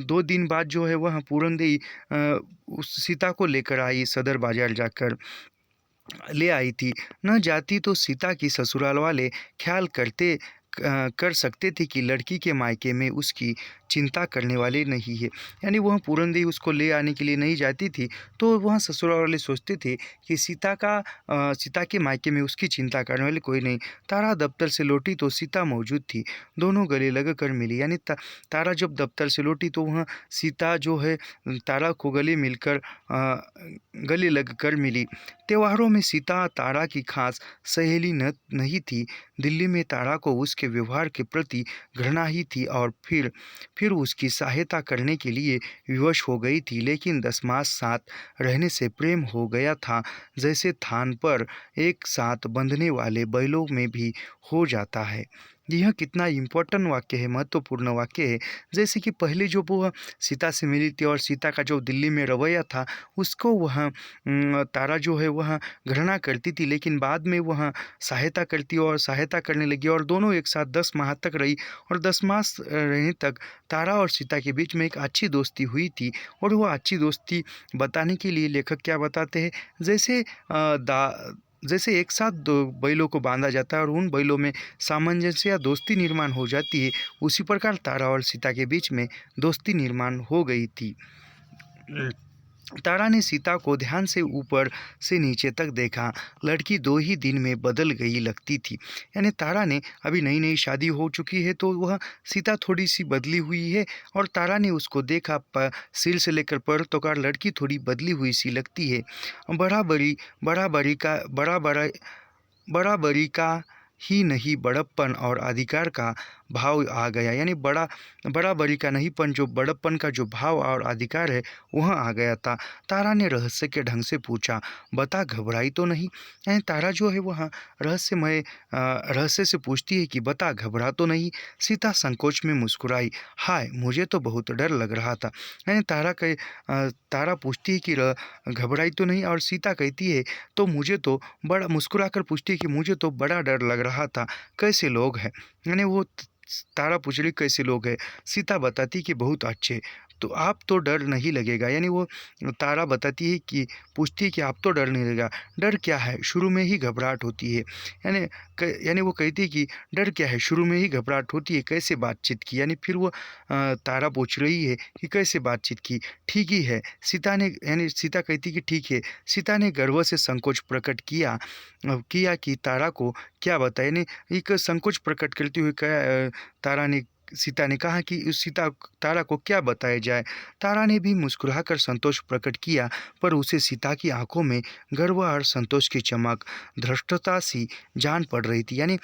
2 दिन बाद जो है वह पूरनदेवी उस सीता को लेकर आई, सदर बाजार जाकर ले आई थी। न जाती तो सीता की ससुराल वाले ख्याल कर सकते थे कि लड़की के मायके में उसकी चिंता करने वाले नहीं है। यानी वह पूरनदेवी उसको ले आने के लिए नहीं जाती थी, तो वह ससुराल वाले सोचते थे कि सीता के मायके में उसकी चिंता करने वाले कोई नहीं। तारा दफ्तर से लौटी तो सीता मौजूद थी। दोनों गले लग कर मिली। यानी तारा जब दफ्तर से लौटी तो वह सीता जो है तारा को गले लग कर मिली। त्योहारों में सीता तारा की खास सहेली नहीं थी। दिल्ली में तारा को उसके व्यवहार के प्रति घृणा ही थी और फिर उसकी सहायता करने के लिए विवश हो गई थी। लेकिन 10 मास साथ रहने से प्रेम हो गया था, जैसे थान पर एक साथ बंधने वाले बैलों में भी हो जाता है। यह कितना इम्पोर्टेंट वाक्य है, महत्वपूर्ण वाक्य है। जैसे कि पहले जो वो सीता से मिली थी और सीता का जो दिल्ली में रवैया था उसको वह तारा जो है वह घृणा करती थी, लेकिन बाद में वह सहायता करती और सहायता करने लगी और दोनों एक साथ 10 माह तक रही। और 10 मास रहने तक तारा और सीता के बीच में एक अच्छी दोस्ती हुई थी। और वह अच्छी दोस्ती बताने के लिए लेखक क्या बताते हैं, जैसे एक साथ 2 बैलों को बांधा जाता है और उन बैलों में सामंजस्य या दोस्ती निर्माण हो जाती है, उसी प्रकार तारा और सीता के बीच में दोस्ती निर्माण हो गई थी। तारा ने सीता को ध्यान से ऊपर से नीचे तक देखा। लड़की 2 ही दिन में बदल गई लगती थी। यानी तारा ने अभी नई नई शादी हो चुकी है तो वह सीता थोड़ी सी बदली हुई है और तारा ने उसको देखा, सिर से लेकर पैर तक लड़की थोड़ी बदली हुई सी लगती है। बराबरी का ही नहीं, बड़प्पन और अधिकार का भाव आ गया। यानी बराबरी का नहींपन, जो बड़प्पन का जो भाव और अधिकार है वह आ गया था। तारा ने रहस्य के ढंग से पूछा, बता, घबराई तो नहीं? यानी तारा जो है वह रहस्य से पूछती है कि बता, घबरा तो नहीं? सीता संकोच में मुस्कुराई, हाय, मुझे तो बहुत डर लग रहा था। यानी तारा पूछती है कि घबराई तो नहीं, और सीता कहती है तो मुझे तो बड़ा मुस्कुरा कर पूछती है कि मुझे तो बड़ा डर लग रहा था, कैसे लोग हैं? यानी वो तारा पूछ रही कैसे लोग हैं? सीता बताती कि बहुत अच्छे। तो आप तो डर नहीं लगेगा, यानी वो तारा बताती है कि पूछती है कि आप तो डर नहीं लगेगा। डर क्या है? शुरू में ही घबराहट होती है। यानी वो कहती है कि डर क्या है? शुरू में ही घबराहट होती है, कैसे बातचीत की? यानी फिर वो तारा पूछ रही है कि कैसे बातचीत की? ठीक ही है। सीता कहती कि ठीक है। सीता ने गर्व से संकोच प्रकट किया कि तारा को क्या बताएँ? यानी एक संकोच प्रकट करते हुए तारा ने सीता ने कहा कि तारा को क्या बताया जाए? तारा ने भी मुस्कुराकर संतोष प्रकट किया, पर उसे सीता की आँखों में गर्व और संतोष की चमक, धृष्टता सी जान पड़ रही थी। यानी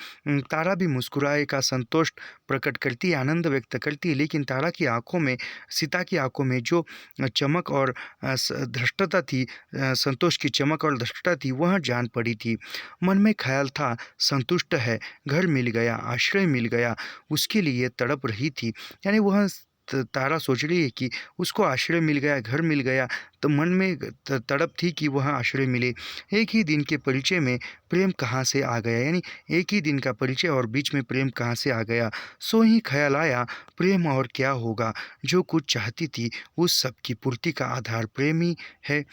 तारा भी मुस्कुराए का संतोष प्रकट करती है, आनंद व्यक्त करती है, लेकिन सीता की आँखों में जो चमक और धृष्टता थी, संतोष की चमक और धृष्टता थी, वह जान पड़ी थी। मन में ख़्याल था, संतुष्ट है, घर मिल गया, आश्रय मिल गया, उसके लिए तड़प रही थी। यानी वह तारा सोच रही है कि उसको आश्रय मिल गया, घर मिल गया, तो मन में तड़प थी कि वह आश्रय मिले। एक ही दिन के परिचय में प्रेम कहाँ से आ गया? यानी एक ही दिन का परिचय और बीच में प्रेम कहाँ से आ गया? सो ही ख्याल आया, प्रेम और क्या होगा? जो कुछ चाहती थी उस सब की पूर्ति का आधार प्रेम ही है।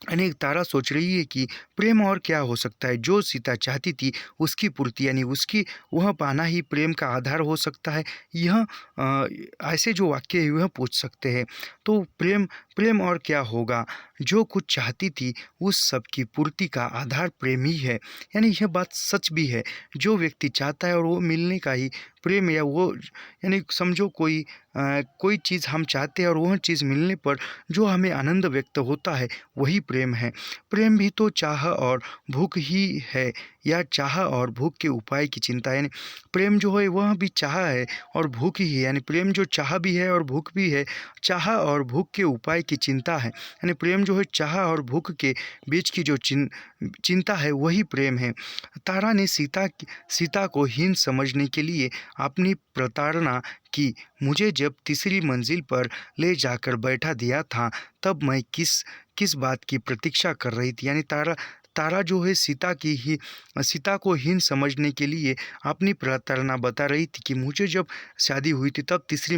यानी तारा सोच रही है कि प्रेम और क्या हो सकता है? जो सीता चाहती थी उसकी पूर्ति, यानी उसकी वह पाना ही प्रेम का आधार हो सकता है। यह ऐसे जो वाक्य है वह पूछ सकते हैं। तो प्रेम प्रेम और क्या होगा? जो कुछ चाहती थी उस सब की पूर्ति का आधार प्रेम ही है। यानी यह बात सच भी है। जो व्यक्ति चाहता है और वो मिलने का ही प्रेम, या वो यानी समझो कोई चीज़ हम चाहते हैं और वह चीज़ मिलने पर जो हमें आनंद व्यक्त होता है, वही प्रेम है। प्रेम भी तो चाह और भूख ही है, या चाह और भूख के उपाय की चिंता। यानी प्रेम जो है वह भी चाह है और भूख ही है। यानी प्रेम जो चाह भी है और भूख भी है, चाह और भूख के उपाय की चिंता है। यानी प्रेम जो है चाह और भूख के बीच की जो चिंता है, वही प्रेम है। तारा ने सीता को हीन समझने के लिए अपनी प्रताड़ना की। मुझे जब तीसरी मंजिल पर ले जाकर बैठा दिया था, तब मैं किस किस बात की प्रतीक्षा कर रही थी? यानी तारा तारा जो है सीता को हीन समझने के लिए अपनी प्रताड़ना बता रही थी कि मुझे जब शादी हुई थी तब तीसरी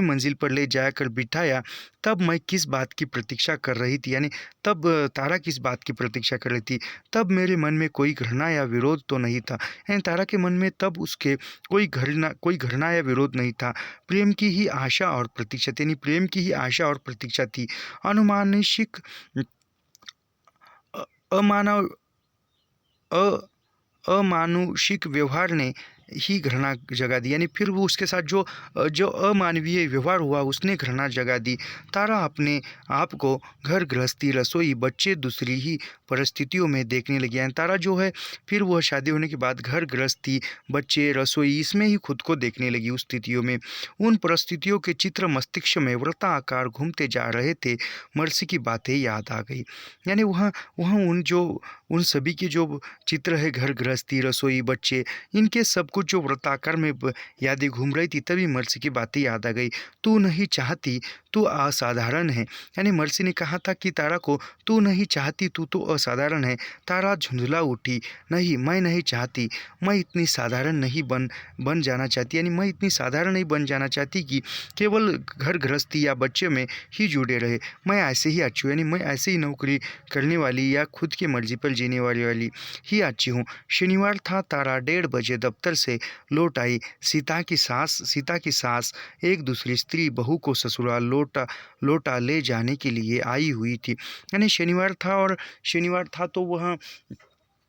मंजिल पर ले जाकर बिठाया, तब मैं किस बात की प्रतीक्षा कर रही थी? यानी तब तारा किस बात की प्रतीक्षा कर रही थी? तब मेरे मन में कोई घृणा या विरोध तो नहीं था। यानी तारा के मन में तब उसके कोई घृणा या विरोध नहीं था। प्रेम की ही आशा और प्रतीक्षा थी। यानी प्रेम की ही आशा और प्रतीक्षा थी। अनुमानिशिक अ अमानव अ अमानुषिक व्यवहार ने ही घृणा जगा दी। यानी फिर वो उसके साथ जो अमानवीय व्यवहार हुआ उसने घृणा जगा दी। तारा अपने आप को घर गृहस्थी, रसोई, बच्चे दूसरी ही परिस्थितियों में देखने लगी। यानी तारा जो है फिर वह शादी होने के बाद घर गृहस्थी, बच्चे, रसोई, इसमें ही खुद को देखने लगी उस स्थितियों में। उन परिस्थितियों के चित्र मस्तिष्क में वृत्ताकार घूमते जा रहे थे। मर्सी की बातें याद आ गई। यानी वहाँ वहाँ उन सभी के जो चित्र है, घर गृहस्थी, रसोई, बच्चे, इनके सब कुछ जो वृत्ताकार में यादें घूम रही थी, तभी मर्सी की बातें याद आ गई। तू नहीं चाहती, तू असाधारण है। यानी मर्सी ने कहा था कि तारा को, तू नहीं चाहती, तू तो असाधारण है। तारा झुंझला उठी, नहीं, मैं नहीं चाहती, मैं इतनी साधारण नहीं बन जाना चाहती। यानी मैं इतनी साधारण नहीं बन जाना चाहती कि केवल घर गृहस्थी या बच्चे में ही जुड़े रहे। मैं ऐसे ही अच्छी हूँ, यानी मैं ऐसे ही नौकरी करने वाली या खुद की मर्जी पर जीने वाली ही अच्छी हूँ। शनिवार था, तारा 1:30 बजे दफ्तर से लौट आई। सीता की सास एक दूसरी स्त्री बहू को ससुराल लौटा ले जाने के लिए आई हुई थी। यानी शनिवार था तो वह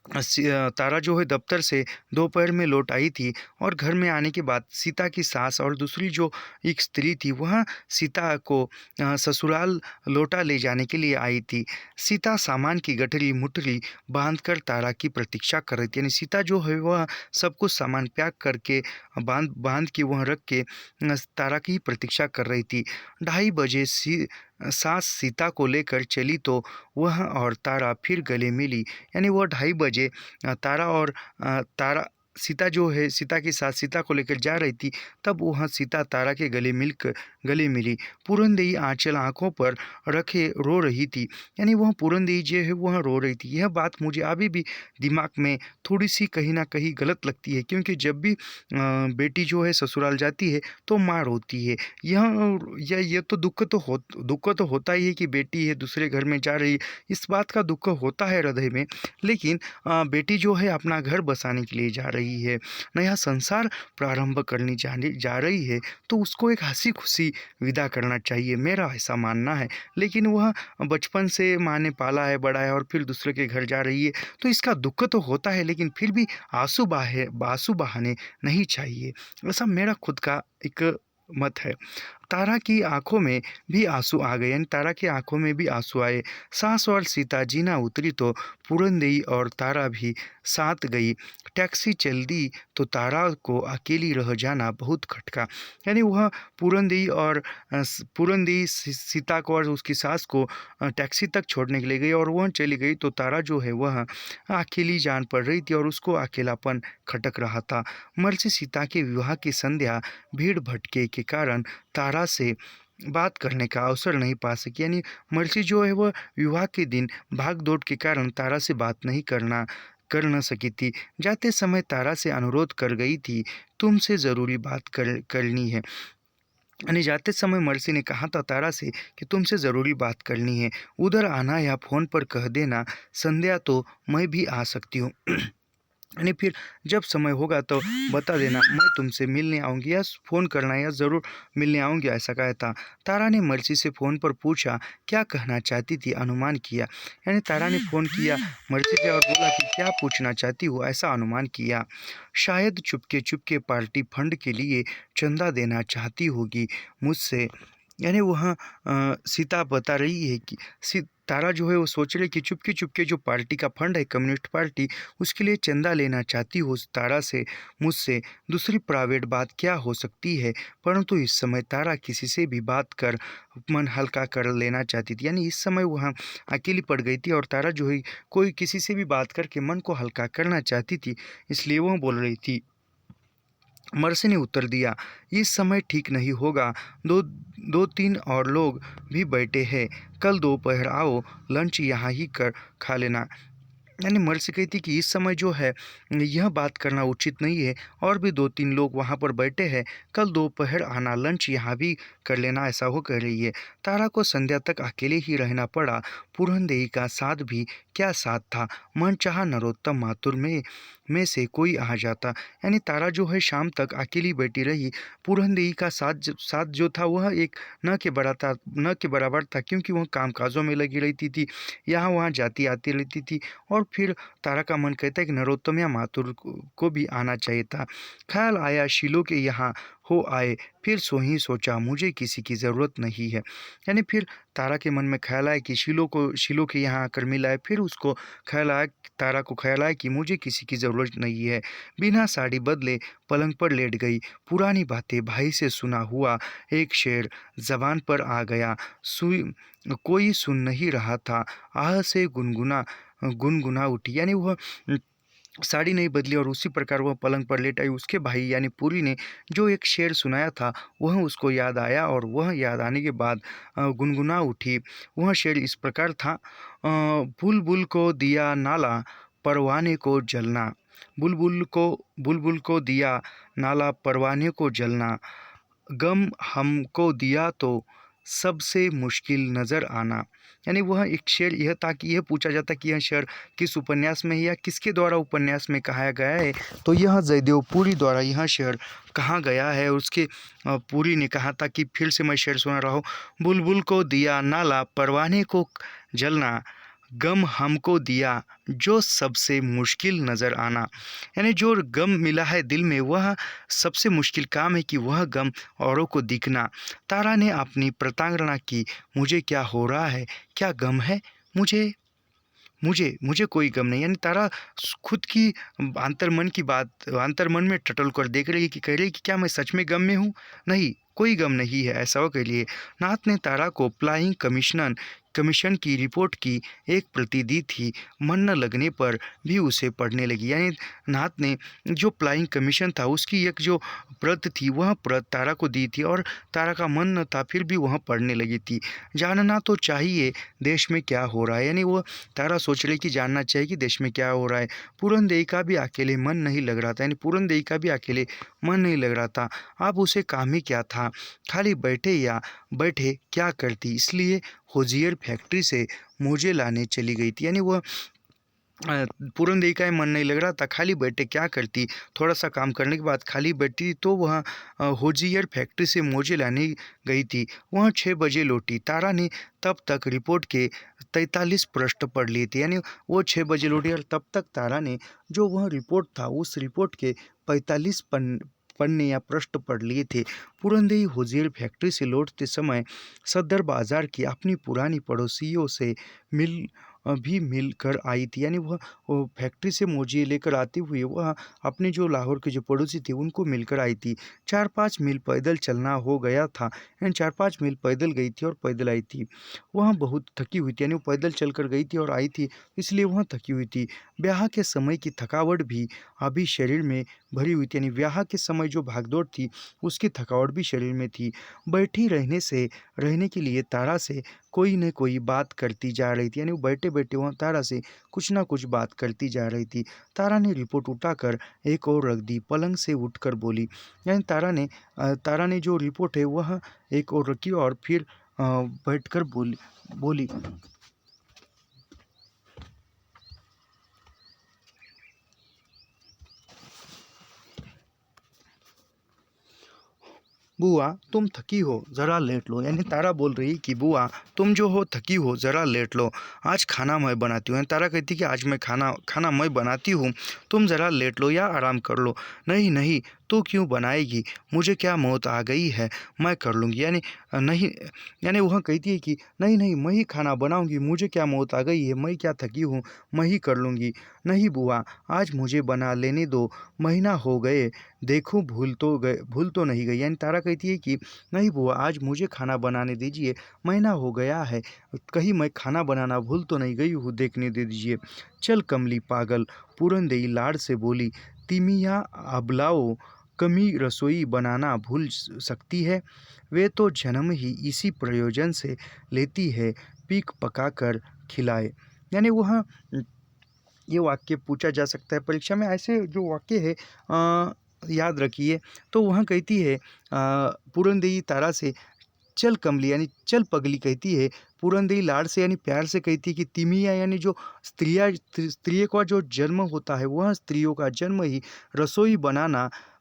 तारा जो है दफ्तर से दोपहर में लौट आई थी, और घर में आने के बाद सीता की सास और दूसरी जो एक स्त्री थी वह सीता को ससुराल लौटा ले जाने के लिए आई थी। सीता सामान की गठरी मुठरी बांधकर तारा की प्रतीक्षा कर रही थी। यानी सीता जो है वह सब कुछ सामान पैक करके बांध के वह रख के तारा की प्रतीक्षा कर रही थी। 2:30 बजे सास सीता को लेकर चली तो वह और तारा फिर गले मिली। यानी वह 2:30 बजे तारा सीता जो है सीता के साथ सीता को लेकर जा रही थी, तब वह सीता तारा के गले मिली। पूरनदेवी आंचल आंखों पर रखे रो रही थी, यानी वह पूरनदेवी जो है वह रो रही थी। यह बात मुझे अभी भी दिमाग में थोड़ी सी कहीं ना कहीं गलत लगती है, क्योंकि जब भी बेटी जो है ससुराल जाती है तो माँ रोती है। यह तो दुख तो होता ही है कि बेटी है दूसरे घर में जा रही है, इस बात का दुख होता है हृदय में। लेकिन बेटी जो है अपना घर बसाने के लिए जा रही है, नया संसार प्रारंभ करने जाने जा रही है, तो उसको एक हंसी खुशी विदा करना चाहिए, मेरा ऐसा मानना है। लेकिन वह बचपन से माँ ने पाला है, बड़ा है और फिर दूसरे के घर जा रही है, तो इसका दुख तो होता है, लेकिन फिर भी आंसू बहाने नहीं चाहिए, ऐसा मेरा खुद का एक मत है। तारा की आंखों में भी आंसू आ गए, यानी तारा की आंखों में भी आंसू आए। सास और सीता जीना उतरी तो पूरनदेवी और तारा भी साथ गई। टैक्सी चल दी तो तारा को अकेली रह जाना बहुत खटका, यानी वह पूरनदेवी सीता को और उसकी सास को टैक्सी तक छोड़ने के लिए गई और वह चली गई, तो तारा जो है वह अकेली जान पड़ रही थी और उसको अकेलापन खटक रहा था। महर्षि सीता के विवाह की संध्या भीड़ भटके के कारण तारा से बात करने का अवसर नहीं पा सकी, यानी महर्षि जो है वह विवाह के दिन भाग दौड़ के कारण तारा से बात नहीं कर न सकी थी। जाते समय तारा से अनुरोध कर गई थी, तुमसे ज़रूरी बात करनी है, यानी जाते समय महर्षि ने कहा था तारा से कि तुमसे ज़रूरी बात करनी है, उधर आना या फ़ोन पर कह देना, संध्या तो मैं भी आ सकती हूँ। यानी फिर जब समय होगा तो बता देना, मैं तुमसे मिलने आऊँगी या फ़ोन करना या ज़रूर मिलने आऊँगी, ऐसा कहा था। तारा ने मर्सी से फ़ोन पर पूछा क्या कहना चाहती थी, अनुमान किया, यानी तारा ने फ़ोन किया मर्सी से और बोला कि क्या पूछना चाहती हो, ऐसा अनुमान किया। शायद चुपके चुपके पार्टी फंड के लिए चंदा देना चाहती होगी मुझसे, यानी वह सीता बता रही है कि तारा जो है वो सोच रही कि चुपके चुपके जो पार्टी का फंड है, कम्युनिस्ट पार्टी, उसके लिए चंदा लेना चाहती हो तारा से मुझसे। दूसरी प्राइवेट बात क्या हो सकती है, परंतु इस समय तारा किसी से भी बात कर मन हल्का कर लेना चाहती थी, यानी इस समय वह अकेली पड़ गई थी और तारा जो है कोई किसी से भी बात करके मन को हल्का करना चाहती थी, इसलिए वह बोल रही थी। मर्सी ने उत्तर दिया, इस समय ठीक नहीं होगा, दो तीन और लोग भी बैठे हैं, कल दोपहर आओ, लंच यहाँ ही कर खा लेना। यानी मर्सी कहती कि इस समय जो है यह बात करना उचित नहीं है, और भी दो तीन लोग वहाँ पर बैठे हैं, कल दोपहर आना, लंच यहाँ भी कर लेना, ऐसा वो कह रही है। तारा को संध्या तक अकेले ही रहना पड़ा। पूरनदेवी का साथ भी क्या साथ था, मन चाहा नरोत्तम माथुर में से कोई आ जाता, यानी तारा जो है शाम तक अकेली बैठी रही। पूरनदेवी का साथ जो था वह एक न के बराबर था, क्योंकि वह कामकाजों में लगी रहती थी, यहाँ वहाँ जाती आती रहती थी, और फिर तारा का मन कहता है कि नरोत्तम या माथुर को भी आना चाहिए था। ख्याल आया शीलो के यहाँ हो आए, फिर ही सोचा मुझे किसी की ज़रूरत नहीं है, यानी फिर तारा के मन में ख्याल आया कि शीलो के यहाँ आकर मिला है, फिर उसको तारा को ख्याल आया कि मुझे किसी की ज़रूरत नहीं है। बिना साड़ी बदले पलंग पर लेट गई। पुरानी बातें, भाई से सुना हुआ एक शेर ज़बान पर आ गया, कोई सुन नहीं रहा था, आह से गुनगुना उठी, यानी वह साड़ी नहीं बदली और उसी प्रकार वह पलंग पर लेट आई। उसके भाई यानी पुरी ने जो एक शेर सुनाया था वह उसको याद आया, और वह याद आने के बाद गुनगुना उठी। वह शेर इस प्रकार था, बुलबुल को दिया नाला, परवाने को जलना, बुलबुल को दिया नाला, परवाने को जलना, गम हमको दिया तो सबसे मुश्किल नज़र आना। यानी वह एक शेर यह था कि यह पूछा जाता कि यह शेर किस उपन्यास में है या किसके द्वारा उपन्यास में कहा गया है, तो यह जयदेव पुरी द्वारा यह शेर कहा गया है। उसके पुरी ने कहा था कि फिर से मैं शेर सुना रहा हूँ, बुलबुल को दिया नाला, परवाने को जलना, गम हमको दिया जो सबसे मुश्किल नज़र आना, यानी जो गम मिला है दिल में वह सबसे मुश्किल काम है कि वह गम औरों को दिखना। तारा ने अपनी प्रताड़ना की, मुझे क्या हो रहा है, क्या गम है मुझे, मुझे कोई गम नहीं, यानी तारा खुद की अंतर्मन में टटोल कर देख रही है कि कह रही है कि क्या मैं सच में गम में हूँ, नहीं, कोई गम नहीं है, ऐसा वो कह लिए। नाथ ने तारा को फ्लाइंग कमिश्नर कमीशन की रिपोर्ट की एक प्रति दी थी। मन न लगने पर भी उसे पढ़ने लगी। यानी नाथ ने जो फ्लाइंग कमीशन था उसकी एक जो प्रत थी वह प्रत तारा को दी थी और तारा का मन न था फिर भी वह पढ़ने लगी थी। जानना तो चाहिए देश में क्या हो रहा है, यानी वो तारा सोच रही कि जानना चाहिए कि देश में क्या हो रहा है। पूरनदेवी का भी अकेले मन नहीं लग रहा था, यानी पूरनदेवी का भी अकेले मन नहीं लग रहा था। अब उसे काम ही क्या था, खाली बैठे क्या करती, इसलिए होजियर फैक्ट्री से मोजे लाने चली गई थी। यानी वह पूरनदेवी का ही मन नहीं लग रहा था, खाली बैठे क्या करती, थोड़ा सा काम करने के बाद खाली बैठती तो वह होजियर फैक्ट्री से मोजे लाने गई थी। वह 6 बजे लौटी। तारा ने तब तक रिपोर्ट के 43 पृष्ठ पढ़ लिए थे। यानी वो 6 बजे लौटी और तब तक तारा ने जो वह रिपोर्ट था उस रिपोर्ट के 45 पन्ने या पृष्ठ पढ़ लिए थे। पूरनदेवी होजियर फैक्ट्री से लौटते समय सदर बाजार की अपनी पुरानी पड़ोसियों से मिलकर आई थी। यानी वह वो फैक्ट्री से मोजे लेकर आते हुए वह अपने जो लाहौर के जो पड़ोसी थे उनको मिलकर आई थी। 4-5 मील पैदल चलना हो गया था। यानी 4-5 मील पैदल गई थी और पैदल आई थी। वह बहुत थकी हुई थी, यानी वो पैदल चलकर गई थी और आई थी, इसलिए वह थकी हुई थी। ब्याह के समय की थकावट भी अभी शरीर में भरी हुई थी। यानी ब्याह के समय जो भागदौड़ थी उसकी थकावट भी शरीर में थी। बैठी रहने के लिए तारा से कोई न कोई बात करती जा रही थी। यानी वो बैठे बैठे वहाँ तारा से कुछ ना कुछ बात करती जा रही थी। तारा ने रिपोर्ट उठाकर एक और रख दी, पलंग से उठकर बोली। यानी तारा ने जो रिपोर्ट है वह एक और रखी और फिर बैठकर बोली। बुआ तुम थकी हो, ज़रा लेट लो। यानी तारा बोल रही कि बुआ तुम जो हो थकी हो, ज़रा लेट लो, आज खाना मैं बनाती हूँ। यानी तारा कहती कि आज मैं खाना मैं बनाती हूँ, तुम ज़रा लेट लो या आराम कर लो। नहीं नहीं, तू क्यों बनाएगी, मुझे क्या मौत आ गई है, मैं कर लूँगी। यानी नहीं, यानी वह कहती है कि नहीं नहीं, मैं ही खाना बनाऊँगी, मुझे क्या मौत आ गई है, मैं क्या थकी हूँ, मैं ही कर लूँगी। नहीं बुआ, आज मुझे बना लेने दो, महीना हो गए, देखो भूल तो नहीं गई। यानी तारा कहती है कि नहीं बुआ, आज मुझे खाना बनाने दीजिए, महीना हो गया है, कहीं मैं खाना बनाना भूल तो नहीं गई हूँ, देखने दे दीजिए। चल कमली पागल, पूरनदेवी लाड़ से बोली। तिमिया अबलाओ कमी रसोई बनाना भूल सकती है, वे तो जन्म ही इसी प्रयोजन से लेती है, पीक पकाकर खिलाए। यानी वह ये वाक्य पूछा जा सकता है परीक्षा में, ऐसे जो वाक्य है याद रखिए। तो वह कहती है पूरनदेवी तारा से चल कमली, यानी चल पगली कहती है। पूरनदेवी लाड़ से यानी प्यार से कहती है कि तिमिया, यानी जो स्त्रियों का जो जन्म होता है वह स्त्रियों का जन्म ही रसोई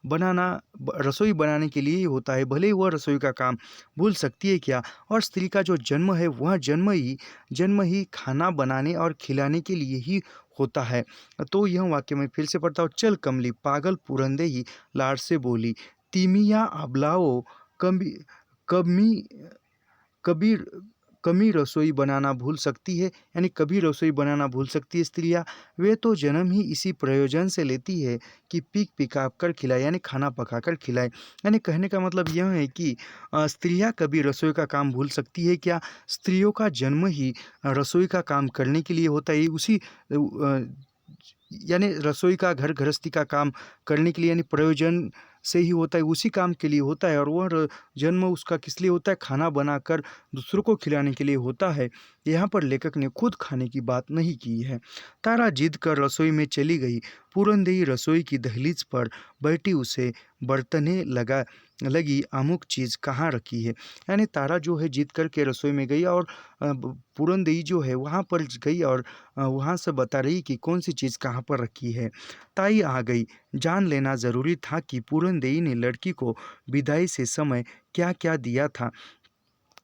रसोई बनाने के लिए ही होता है, भले ही वह रसोई का काम भूल सकती है क्या। और स्त्री का जो जन्म है वह जन्म ही खाना बनाने और खिलाने के लिए ही होता है। तो यह वाक्य मैं फिर से पढ़ता हूँ। चल कमली पागल, पूरनदेवी लाड़ से बोली। तिमिया अबलाओ कभी कमी कभी कमी रसोई बनाना भूल सकती है, यानी कभी रसोई बनाना भूल सकती है स्त्रियाँ, वे तो जन्म ही इसी प्रयोजन से लेती है कि पका कर खिलाए, यानी खाना पका कर खिलाए। यानी कहने का मतलब यह है कि स्त्रियाँ कभी रसोई का काम भूल सकती है क्या। स्त्रियों का जन्म ही रसोई का काम करने के लिए होता है, यानी रसोई का घर गृहस्थी का काम करने के लिए, यानी प्रयोजन से ही होता है, उसी काम के लिए होता है। और वह जन्म उसका किस लिए होता है, खाना बनाकर दूसरों को खिलाने के लिए होता है। यहाँ पर लेखक ने खुद खाने की बात नहीं की है। तारा जिद कर रसोई में चली गई। पूरनदेवी रसोई की दहलीज पर बैठी उसे बर्तने लगी, अमुक चीज़ कहाँ रखी है। यानी तारा जो है जिद करके रसोई में गई और पूरनदेवी जो है वहाँ पर गई और वहाँ से बता रही कि कौन सी चीज़ कहाँ पर रखी है। ताई आ गई। जान लेना ज़रूरी था कि पूरनदेवी ने लड़की को विदाई से समय क्या क्या दिया था।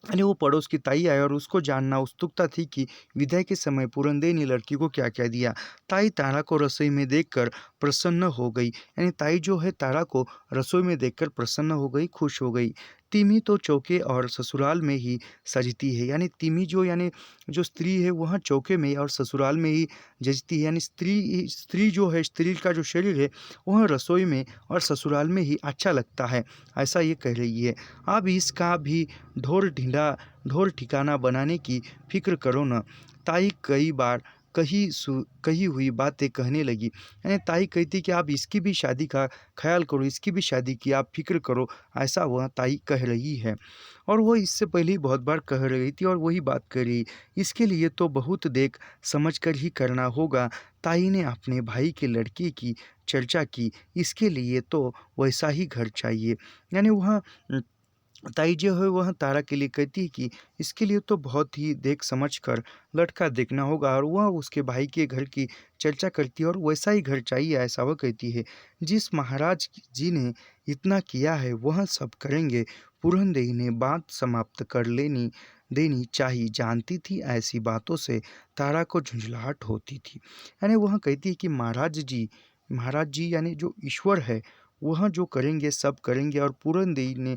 यानी वो पड़ोस की ताई आई और उसको जानना उत्सुकता थी कि विदाई के समय पूरनदेवी ने लड़की को क्या क्या दिया। ताई तारा को रसोई में देखकर प्रसन्न हो गई। यानी ताई जो है तारा को रसोई में देखकर प्रसन्न हो गई, खुश हो गई। तिमी तो चौके और ससुराल में ही सजती है। यानी तिमी यानी जो स्त्री है वह चौके में और ससुराल में ही जचती है। यानी स्त्री जो है, स्त्री का जो शरीर है वह रसोई में और ससुराल में ही अच्छा लगता है, ऐसा ये कह रही है। अब इसका भी ढोर ठिकाना बनाने की फिक्र करो न। ताई कई बार कही हुई बातें कहने लगी। यानी ताई कहती कि आप इसकी भी शादी का ख्याल करो, इसकी भी शादी की आप फिक्र करो, ऐसा वह ताई कह रही है। और वो इससे पहले ही बहुत बार कह रही थी और वही बात कर रही। इसके लिए तो बहुत देख समझ कर ही करना होगा। ताई ने अपने भाई के लड़के की चर्चा की। इसके लिए तो वैसा ही घर चाहिए। यानी वह ताई जो है वह तारा के लिए कहती है कि इसके लिए तो बहुत ही देख समझ कर लड़का देखना होगा, और वह उसके भाई के घर की चर्चा करती है और वैसा ही घर चाहिए, ऐसा वह कहती है। जिस महाराज जी ने इतना किया है वह सब करेंगे। पूरनदेवी ने बात समाप्त कर देनी चाहिए। जानती थी ऐसी बातों से तारा को झुंझलाहट होती थी। यानी वह कहती है कि महाराज जी यानी जो ईश्वर है वह जो करेंगे सब करेंगे। और पूरनदेवी ने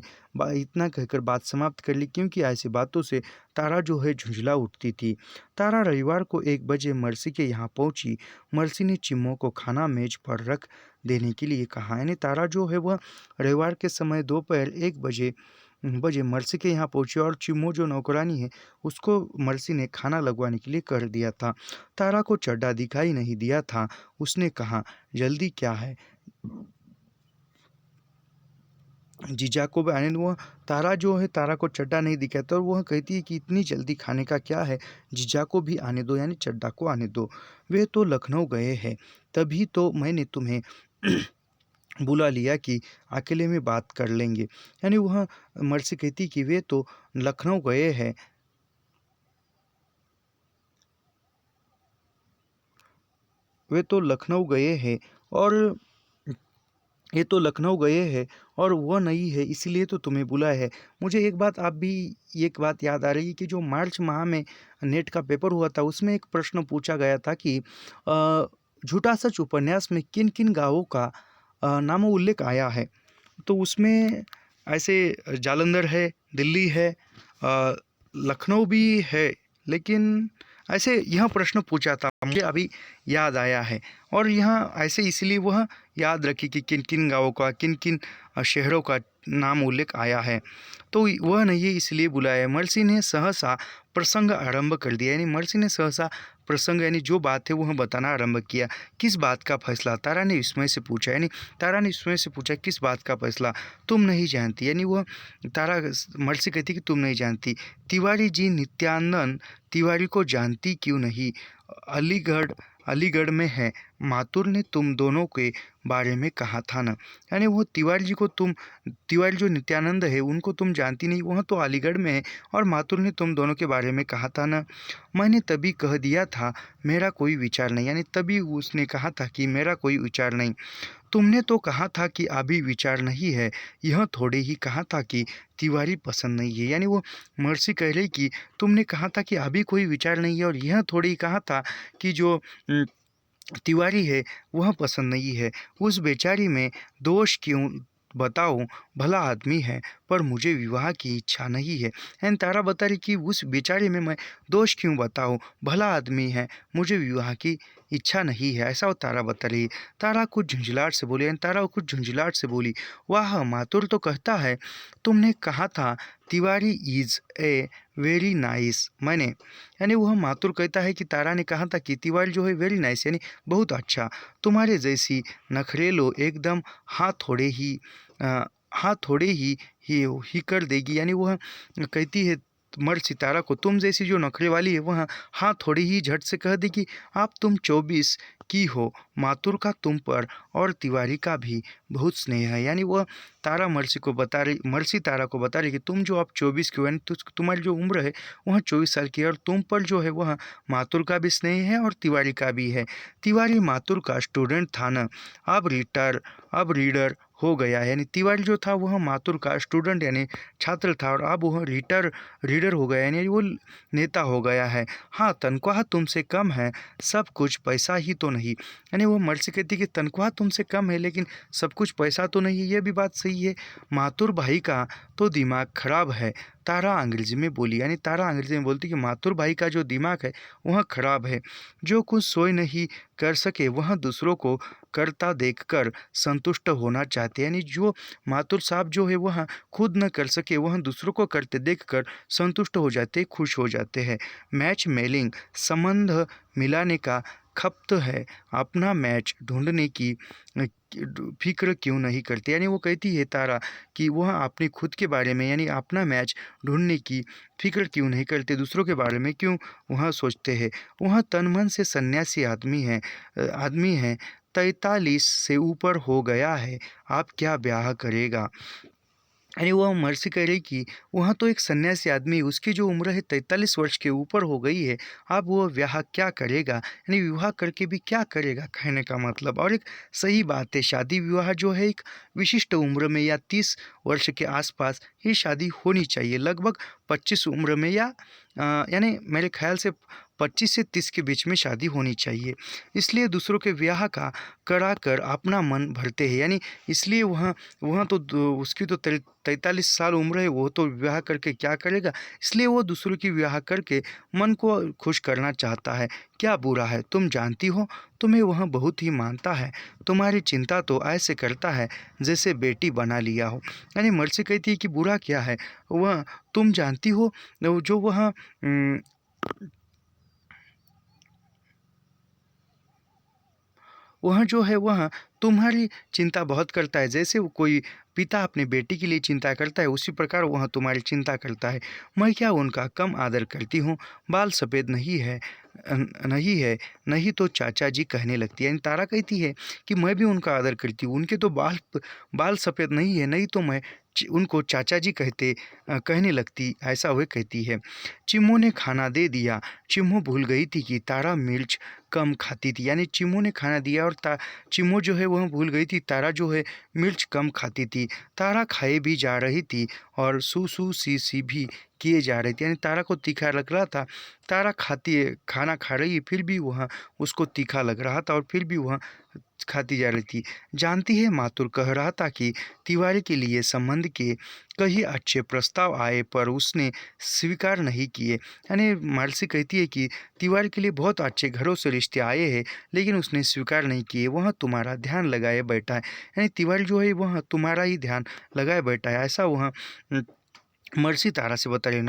इतना कहकर बात समाप्त कर ली, क्योंकि ऐसी बातों से तारा जो है झुंझला उठती थी। तारा रविवार को 1 बजे मर्सी के यहाँ पहुंची। मर्सी ने चिम्मो को खाना मेज पर रख देने के लिए कहा। यानी तारा जो है वह रविवार के समय दोपहर 1 बजे मर्सी के यहाँ पहुंची और चिम्मो जो नौकरानी है उसको मर्सी ने खाना लगवाने के लिए कर दिया था। तारा को चड्डा दिखाई नहीं दिया था। उसने कहा, जल्दी क्या है जीजा को भी आने दो। वह तारा जो है तारा को चड्डा नहीं दिखाता और वह कहती है कि इतनी जल्दी खाने का क्या है, जीजा को भी आने दो, यानी चड्डा को आने दो। वे तो लखनऊ गए हैं, तभी तो मैंने तुम्हें बुला लिया कि अकेले में बात कर लेंगे। यानी वह मर्सी कहती कि वे तो लखनऊ गए हैं, और ये तो लखनऊ गए हैं और वह नहीं है, इसलिए तो तुम्हें बुलाया है। मुझे एक बात याद आ रही है कि जो मार्च माह में नेट का पेपर हुआ था उसमें एक प्रश्न पूछा गया था कि झूठा सच उपन्यास में किन किन गाँवों का नामो उल्लेख आया है। तो उसमें ऐसे जालंधर है, दिल्ली है, लखनऊ भी है, लेकिन ऐसे यह प्रश्न पूछा था, मुझे अभी याद आया है। और यहाँ ऐसे इसलिए वह याद रखी कि किन किन गाँवों का, किन किन शहरों का नाम उल्लेख आया है, तो वह नहीं है इसलिए बुलाया। मर्सी ने सहसा प्रसंग आरंभ कर दिया। यानी मर्सी ने सहसा प्रसंग यानी जो बात है वह बताना आरंभ किया। किस बात का फैसला, तारा ने विस्मय से पूछा। यानी तारा ने विस्मय से पूछा किस बात का फैसला, तुम नहीं जानती। यानी वह मर्सी कहती कि तुम नहीं जानती। तिवारी जी नित्यानंद तिवारी को जानती क्यों नहीं, अलीगढ़ में है। मातुर ने तुम दोनों के बारे में कहा था ना। यानी वो तिवारी जो नित्यानंद है उनको तुम जानती नहीं, वह तो अलीगढ़ में है, और मातुर ने तुम दोनों के बारे में कहा था ना। मैंने तभी कह दिया था मेरा कोई विचार नहीं। यानी तभी उसने कहा था कि मेरा कोई विचार नहीं। तुमने तो कहा था कि अभी विचार नहीं है, यह थोड़े ही कहा था कि तिवारी पसंद नहीं है। यानी वो मर्सी कह रही कि तुमने कहा था कि अभी कोई विचार नहीं है, और यह थोड़ी ही कहा था कि जो तिवारी है वह पसंद नहीं है। उस बेचारी में दोष क्यों बताओ, भला आदमी है, पर मुझे विवाह की इच्छा नहीं है। एंड तारा बता रही कि उस बेचारे में मैं दोष क्यों बताऊं, भला आदमी है, मुझे विवाह की इच्छा नहीं है, ऐसा वो तारा बता रही। तारा कुछ झुंझलाहट से बोली। तारा कुछ झुंझलाहट से बोली, वाह मातुर तो कहता है तुमने कहा था Tiwari is a very nice. मैंने यानी वह मातुर कहता है कि तारा ने कहा था कि तिवारी जो है वेरी नाइस यानी बहुत अच्छा, तुम्हारे जैसी नखरेलो एकदम हाँ थोड़े ही कर देगी। यानी वह कहती है मर्सी तारा को, तुम जैसी जो नखरे वाली है वह हाँ थोड़ी ही झट से कह देगी। आप तुम 24 की हो, मातुर का तुम पर और तिवारी का भी बहुत स्नेह है। यानी वह तारा मर्सी तारा को बता रही कि तुम जो अब 24 की हो, यानी तुम्हारी जो उम्र है वह 24 साल की है, और तुम पर जो है वह मातुर का भी स्नेह है और तिवारी का भी है। तिवारी मातुर का स्टूडेंट था न, अब रीडर हो गया है। यानी तिवारी जो था वह माथुर का स्टूडेंट यानी छात्र था और अब वह रीडर हो गया यानी वो नेता हो गया है। हाँ, तनख्वाह तुमसे कम है, सब कुछ पैसा ही तो नहीं। यानी वो मर्सी कहती कि तनख्वाह तुमसे कम है लेकिन सब कुछ पैसा तो नहीं है, ये भी बात सही है। माथुर भाई का तो दिमाग खराब है, तारा अंग्रेजी में बोली। यानी तारा अंग्रेजी में बोलती कि माथुर भाई का जो दिमाग है वह खराब है। जो कुछ स्वयं नहीं कर सके वह दूसरों को करता देखकर संतुष्ट होना चाहते हैं। यानी जो माथुर साहब जो है वह खुद न कर सके वह दूसरों को करते देखकर संतुष्ट हो जाते, खुश हो जाते हैं। मैच मेलिंग संबंध मिलाने का खप्त है, अपना मैच ढूंढने की फिक्र क्यों नहीं करती। यानी वो कहती है तारा कि वह अपने खुद के बारे में यानी अपना मैच ढूंढने की फिक्र क्यों नहीं करते, दूसरों के बारे में क्यों वह सोचते हैं। वह तन मन से सन्यासी आदमी है, 43 से ऊपर हो गया है, आप क्या ब्याह करेगा। यानी वह मर्सी कह रही कि वह तो एक सन्यासी आदमी, उसकी जो उम्र है 43 वर्ष के ऊपर हो गई है, अब वह विवाह क्या करेगा, यानी विवाह करके भी क्या करेगा कहने का मतलब। और एक सही बात है, शादी विवाह जो है एक विशिष्ट उम्र में या 30 वर्ष के आसपास ही शादी होनी चाहिए, लगभग 25 उम्र में या यानी मेरे ख्याल से 25 से 30 के बीच में शादी होनी चाहिए। इसलिए दूसरों के विवाह का करा कर अपना मन भरते हैं। यानी इसलिए वह तो उसकी तो 43 साल उम्र है, वो तो विवाह करके क्या करेगा, इसलिए वो दूसरों की विवाह करके मन को खुश करना चाहता है। क्या बुरा है, तुम जानती हो तुम्हें वह बहुत ही मानता है, तुम्हारी चिंता तो ऐसे करता है जैसे बेटी बना लिया हो। यानी मर्सी कहती है कि बुरा क्या है, वह तुम जानती हो जो वह जो है वह तुम्हारी चिंता बहुत करता है, जैसे वो कोई पिता अपनी बेटी के लिए चिंता करता है उसी प्रकार वह तुम्हारी चिंता करता है। मैं क्या उनका कम आदर करती हूँ, बाल सफ़ेद नहीं है, नहीं तो चाचा जी कहने लगती है। यानी तारा कहती है कि मैं भी उनका आदर करती हूँ, उनके तो बाल सफ़ेद नहीं है, नहीं तो मैं उनको चाचा जी कहने लगती, ऐसा वह कहती है। चिम्मू ने खाना दे दिया, चिम्मू भूल गई थी कि तारा मिर्च कम खाती थी। यानी चिम्मू ने खाना दिया और चिम्मू जो है वह भूल गई थी तारा जो है मिर्च कम खाती थी। तारा खाए भी जा रही थी और सू सी भी किए जा रही थी। यानी तारा को तीखा लग रहा था, तारा खाना खा रही है फिर भी वह उसको तीखा लग रहा था और फिर भी वह खाती जा रही थी। जानती है, माथुर कह रहा था कि तिवारी के लिए संबंध के कई अच्छे प्रस्ताव आए पर उसने स्वीकार नहीं किए। यानी मालसी कहती है कि तिवारी के लिए बहुत अच्छे घरों से रिश्ते आए हैं लेकिन उसने स्वीकार नहीं किए, वह तुम्हारा ध्यान लगाए बैठा है। यानी तिवारी जो है वह तुम्हारा ही ध्यान लगाए बैठा है, ऐसा वह मर्सी तारा से बता रही।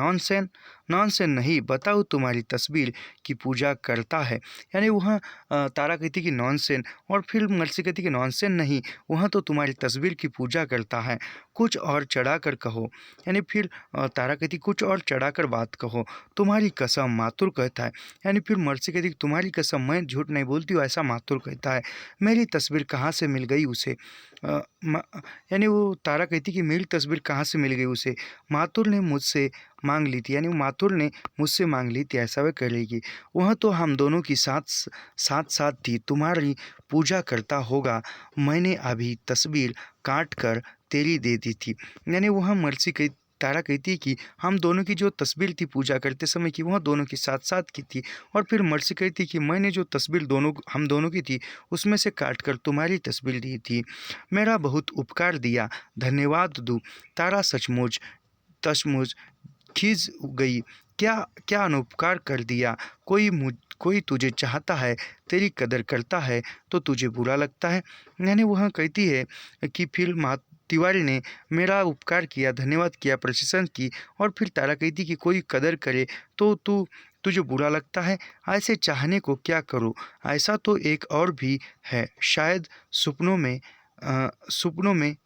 नॉनसेन नहीं, बताओ तुम्हारी तस्वीर की पूजा करता है। यानी वह तारा कहती कि नॉनसेन और फिर मर्सी कहती कि नॉनसेन नहीं, वह तो तुम्हारी तस्वीर की पूजा करता है, कुछ और चढ़ाकर कहो। यानी फिर तारा कहती कुछ और चढ़ाकर बात कहो, तुम्हारी कसम, माथुर कहता है। यानी फिर मर्सी कहती तुम्हारी कसम, मैं झूठ नहीं बोलती हूँ, ऐसा माथुर कहता है। मेरी तस्वीर कहाँ से मिल गई उसे, यानी वो तारा कहती कि मेरी तस्वीर कहाँ से मिल गई उसे, माथुर ने मुझसे मांग ली थी। यानी माथुर ने मुझसे मांग ली थी, ऐसा वह करेगी। वह तो हम दोनों की साथ थी, तुम्हारी पूजा करता होगा, मैंने अभी तस्वीर काट कर तेरी दे दी थी। यानी वह तारा कहती है कि हम दोनों की जो तस्वीर थी पूजा करते समय की वह दोनों की साथ की थी। और फिर मर्सी कहती कि मैंने जो तस्वीर हम दोनों की थी उसमें से काट कर तुम्हारी तस्वीर दी थी। मेरा बहुत उपकार दिया, धन्यवाद दूँ। तारा सचमुच खिंच गई। क्या क्या अनुपकार कर दिया, कोई तुझे चाहता है, तेरी कदर करता है तो तुझे बुरा लगता है। यानी वह कहती है कि फिर तिवारी ने मेरा उपकार किया, धन्यवाद किया, प्रशंसा की और फिर तारा कहती कि कोई कदर करे तो तुझे बुरा लगता है, ऐसे चाहने को क्या करो, ऐसा तो एक और भी है, शायद सपनों में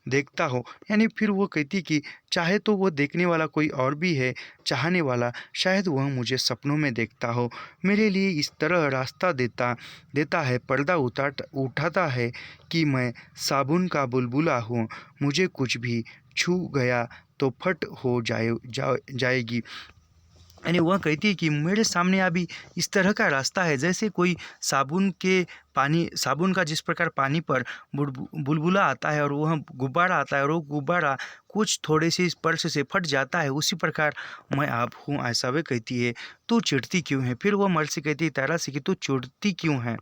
देखता हो। यानी फिर वो कहती कि चाहे तो वो देखने वाला कोई और भी है, चाहने वाला, शायद वह मुझे सपनों में देखता हो, मेरे लिए इस तरह रास्ता देता है, पर्दा उठाता है कि मैं साबुन का बुलबुला हूँ, मुझे कुछ भी छू गया तो फट हो जाएगी। यानी वह कहती है कि मेरे सामने अभी इस तरह का रास्ता है जैसे कोई साबुन के पानी साबुन का जिस प्रकार पानी पर बुलबुला आता है और वह गुब्बारा आता है और वो गुब्बारा कुछ थोड़े से स्पर्श से फट जाता है, उसी प्रकार मैं आप हूँ, ऐसा वे कहती है। तू चिढ़ती क्यों है? फिर वो मर्सी कहती है तारा से कि तू चिढ़ती क्यों है?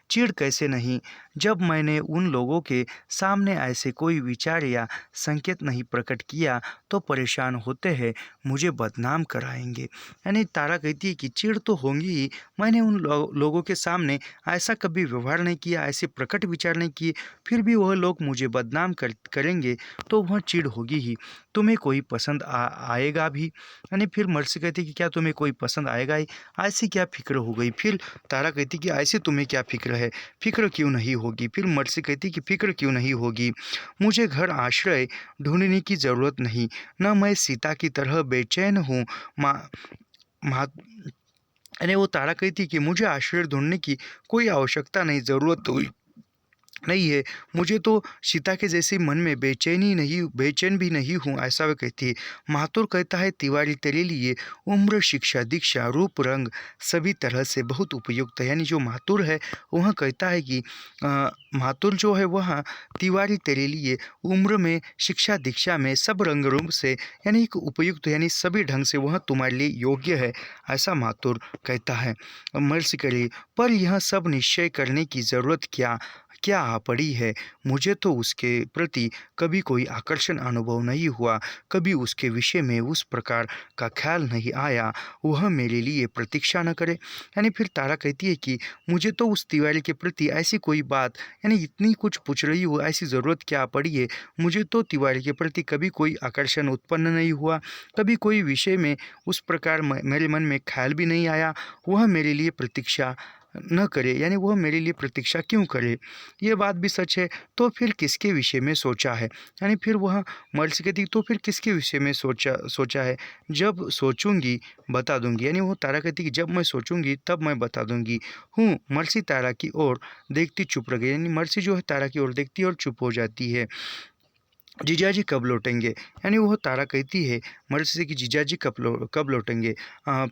चिढ़ कैसे नहीं, जब मैंने उन लोगों के सामने ऐसे कोई विचार या संकेत नहीं प्रकट किया तो परेशान होते हैं, मुझे बदनाम कराएंगे। यानी तारा कहती है कि चिढ़ तो होंगी ही, मैंने उन लोगों के सामने ऐसा कभी व्यवहार नहीं किया, ऐसे प्रकट विचार नहीं किए, फिर भी वह लोग मुझे बदनाम करेंगे तो वह चिढ़ होगी ही। तुम्हें कोई पसंद आएगा भी? यानी फिर मर्सी कहती कि क्या तुम्हें कोई पसंद आएगा ही? ऐसी क्या फिक्र हो गई? फिर तारा कहती कि ऐसे तुम्हें क्या फिक्र है? फिक्र क्यों नहीं होगी? फिर मर्सी कहती कि फिक्र क्यों नहीं होगी? मुझे घर आश्रय ढूंढने की ज़रूरत नहीं, न मैं सीता की तरह बेचैन हूँ। माँ माँ यानी वो तारा कहती कि मुझे आश्रय ढूंढने की कोई आवश्यकता नहीं, ज़रूरत हुई नहीं है। मुझे तो सीता के जैसे मन में बेचैन भी नहीं हूँ, ऐसा वह कहती है। माथुर कहता है तिवारी तेरे लिए उम्र, शिक्षा, दीक्षा, रूप, रंग सभी तरह से बहुत उपयुक्त है। यानी जो माथुर है वह कहता है कि माथुर जो है वह तिवारी तेरे लिए उम्र में, शिक्षा, दीक्षा में, सब रंग रूप से यानी एक उपयुक्त, यानी सभी ढंग से वह तुम्हारे लिए योग्य है, ऐसा माथुर कहता है। मर्सी करे पर यह सब निश्चय करने की ज़रूरत क्या क्या आ पड़ी है? मुझे तो उसके प्रति कभी कोई आकर्षण अनुभव नहीं हुआ, कभी उसके विषय में उस प्रकार का ख्याल नहीं आया, वह मेरे लिए प्रतीक्षा न करे। यानी फिर तारा कहती है कि मुझे तो उस तिवारी के प्रति ऐसी कोई बात, यानी इतनी कुछ पूछ रही हो, ऐसी ज़रूरत क्या पड़ी है? मुझे तो तिवारी के प्रति कभी कोई आकर्षण उत्पन्न नहीं हुआ, कभी कोई विषय में उस प्रकार मेरे मन में ख्याल भी नहीं आया, वह मेरे लिए प्रतीक्षा न करे, यानी वह मेरे लिए प्रतीक्षा क्यों करे? ये बात भी सच है, तो फिर किसके विषय में सोचा है? यानी फिर वह मर्सी कहती तो फिर किसके विषय में सोचा है? जब सोचूंगी बता दूंगी। यानी वो तारा कहती कि जब मैं सोचूंगी तब मैं बता दूंगी। हूँ मर्सी तारा की ओर देखती चुप रह गई। यानी मर्सी जो है तारा की ओर देखती है और चुप हो जाती है। जीजाजी कब लौटेंगे? यानी वो तारा कहती है मर्सी से कि जीजाजी कब लौटेंगे?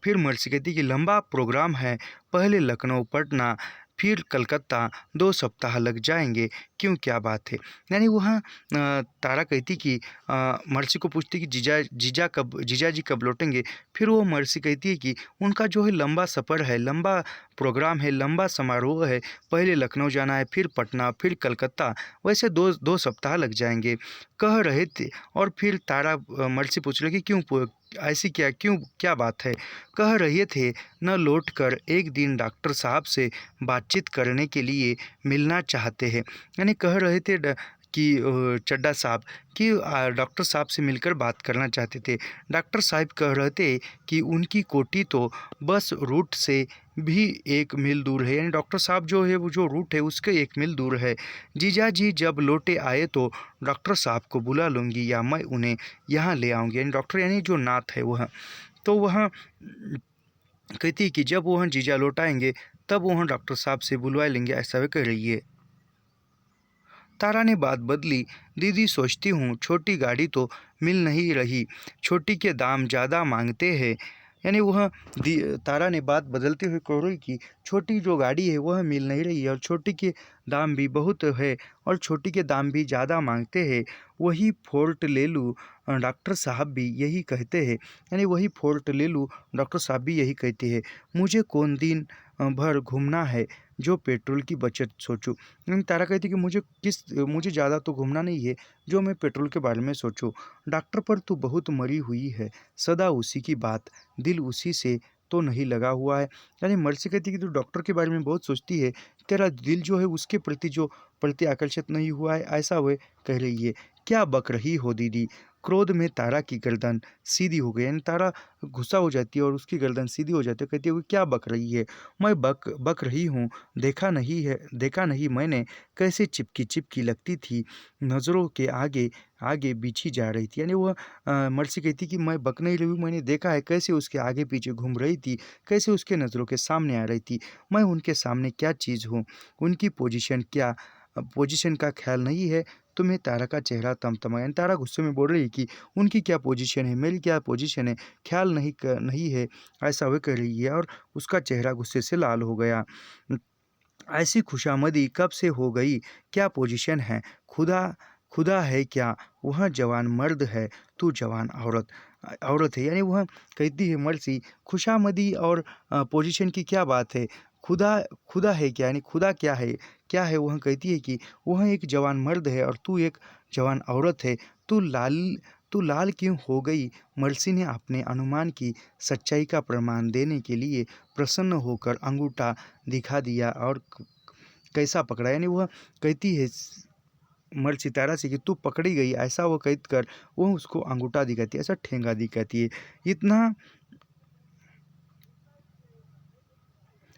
फिर मर्सी कहती है कि लंबा प्रोग्राम है, पहले लखनऊ, पटना, फिर कलकत्ता, 2 सप्ताह लग जाएंगे। क्यों, क्या बात है? यानी वह तारा कहती कि मर्सी को पूछती कि जीजाजी कब लौटेंगे? फिर वो मर्सी कहती है कि उनका जो है लंबा सफ़र है, लंबा प्रोग्राम है, लंबा समारोह है, पहले लखनऊ जाना है, फिर पटना, फिर कलकत्ता, वैसे 2 सप्ताह लग जाएंगे कह रहे थे। और फिर तारा मर्सी पूछ रही कि ऐसी क्या बात है? कह रहे थे न लौटकर एक दिन डॉक्टर साहब से बातचीत करने के लिए मिलना चाहते हैं। यानी कह रहे थे कि चड्ढा साहब कि डॉक्टर साहब से मिलकर बात करना चाहते थे। डॉक्टर साहब कह रहे थे कि उनकी कोठी तो बस रूट से भी 1 मील दूर है। यानी डॉक्टर साहब जो है वो जो रूट है उसके 1 मील दूर है। जीजा जी जब लौटे आए तो डॉक्टर साहब को बुला लूँगी या मैं उन्हें यहाँ ले आऊँगी। यानी डॉक्टर यानी जो नाथ है वह, तो वह कहती है कि जब वह जीजा लौट आएंगे तब वह डॉक्टर साहब से बुलवा लेंगे, ऐसा वे कह रही है। तारा ने बात बदली। दीदी सोचती हूँ छोटी गाड़ी तो मिल नहीं रही, छोटी के दाम ज़्यादा मांगते हैं। यानी वह तारा ने बात बदलते हुए कह रही कि छोटी जो गाड़ी है वह मिल नहीं रही है और छोटी के दाम भी बहुत है और छोटी के दाम भी ज़्यादा मांगते हैं। वही फोर्ट ले लूँ, डॉक्टर साहब भी यही कहते हैं। यानी वही फोर्ट ले लूँ, डॉक्टर साहब भी यही कहते हैं। मुझे कौन दिन भर घूमना है, जो पेट्रोल की बचत सोचूं। तारा कहती कि मुझे ज़्यादा तो घूमना नहीं है, जो मैं पेट्रोल के बारे में सोचूं। डॉक्टर पर तू बहुत मरी हुई है, सदा उसी की बात, दिल उसी से तो नहीं लगा हुआ है। यानी मर्सी कहती कि तू डॉक्टर के बारे में बहुत सोचती है, तेरा दिल जो है उसके प्रति आकर्षित नहीं हुआ है, ऐसा वह कह रही है। क्या बक रही हो दीदी? क्रोध में तारा की गर्दन सीधी हो गई। यानी तारा गुस्सा हो जाती है और उसकी गर्दन सीधी हो जाती है। कहती है वो क्या बक रही है? मैं बक रही हूँ, देखा नहीं मैंने कैसे चिपकी चिपकी लगती थी, नज़रों के आगे आगे बिछी जा रही थी। यानी वह मर्सी कहती कि मैं बक नहीं रही हूँ, मैंने देखा है कैसे उसके आगे पीछे घूम रही थी, कैसे उसके नज़रों के सामने आ रही थी। मैं उनके सामने क्या चीज़ हूँ? उनकी पोजीशन का ख्याल नहीं है तुम्हें? तारा का चेहरा तमतमाया। तारा गुस्से में बोल रही है कि उनकी क्या पोजीशन है, मेरी क्या पोजीशन है, ख्याल नहीं है, ऐसा वह कह रही है और उसका चेहरा गुस्से से लाल हो गया। ऐसी खुशामदी कब से हो गई? क्या पोजीशन है? खुदा खुदा है क्या? वह जवान मर्द है, तू जवान औरत है। यानी वह कहती है मर्सी, खुशामदी और पोजीशन की क्या बात है? खुदा खुदा है क्या? यानी खुदा क्या है? क्या है? वह कहती है कि वह एक जवान मर्द है और तू एक जवान औरत है। तू लाल तू लाल क्यों हो गई? मर्सी ने अपने अनुमान की सच्चाई का प्रमाण देने के लिए प्रसन्न होकर अंगूठा दिखा दिया और कैसा पकड़ा। यानी वह कहती है मर्द सितारा से कि तू पकड़ी गई, ऐसा वो कैद कर वो उसको अंगूठा दिखाती है, ऐसा ठेंगा दिखाती है। इतना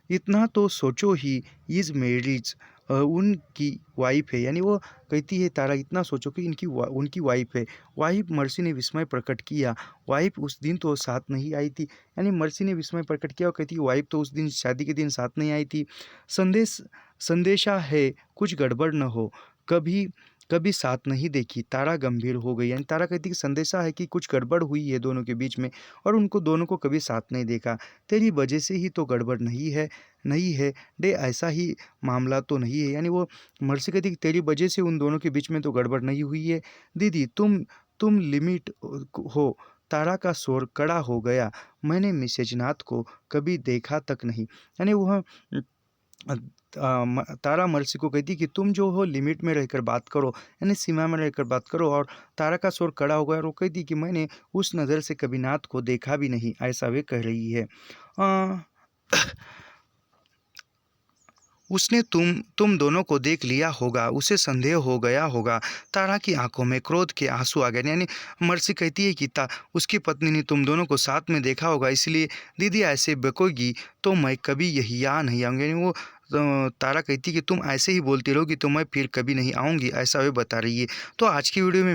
इतना तो सोचो ही, इज मैरिज उनकी वाइफ है। यानी वो कहती है तारा, इतना सोचो कि उनकी वाइफ है। वाइफ, मर्सी ने विस्मय प्रकट किया। वाइफ उस दिन तो साथ नहीं आई थी। यानी मर्सी ने विस्मय प्रकट किया और कहती है वाइफ तो उस दिन शादी के दिन साथ नहीं आई थी। संदेशा है कुछ गड़बड़ न हो, कभी कभी साथ नहीं देखी। तारा गंभीर हो गई। यानी तारा कहती कि संदेशा है कि कुछ गड़बड़ हुई है दोनों के बीच में और उनको दोनों को कभी साथ नहीं देखा। तेरी वजह से ही तो गड़बड़ नहीं है डे, ऐसा ही मामला तो नहीं है। यानी वो मर्सी कहती कि तेरी वजह से उन दोनों के बीच में तो गड़बड़ नहीं हुई है। दीदी तुम लिमिट हो। तारा का स्वर कड़ा हो गया। मैंने मिसेज नाथ को कभी देखा तक नहीं। यानी वह तारा मर्सी को कहती कि तुम जो हो लिमिट में रहकर बात करो, यानी सीमा में रहकर बात करो। और तारा का स्वर कड़ा हो गया और वो कहती कि मैंने उस नज़र से कभी नाथ को देखा भी नहीं, ऐसा वे कह रही है। अ, उसने तुम दोनों को देख लिया होगा, उसे संदेह हो गया होगा। तारा की आंखों में क्रोध के आंसू आ गए। यानी मर्सी कहती है कि उसकी पत्नी ने तुम दोनों को साथ में देखा होगा, इसलिए दीदी ऐसे बकोगी तो मैं कभी यही यहाँ नहीं आऊँगी। यानी वो तारा कहती कि तुम ऐसे ही बोलती रहोगी तो मैं फिर कभी नहीं आऊँगी, ऐसा वे बता रही है। तो आज की वीडियो में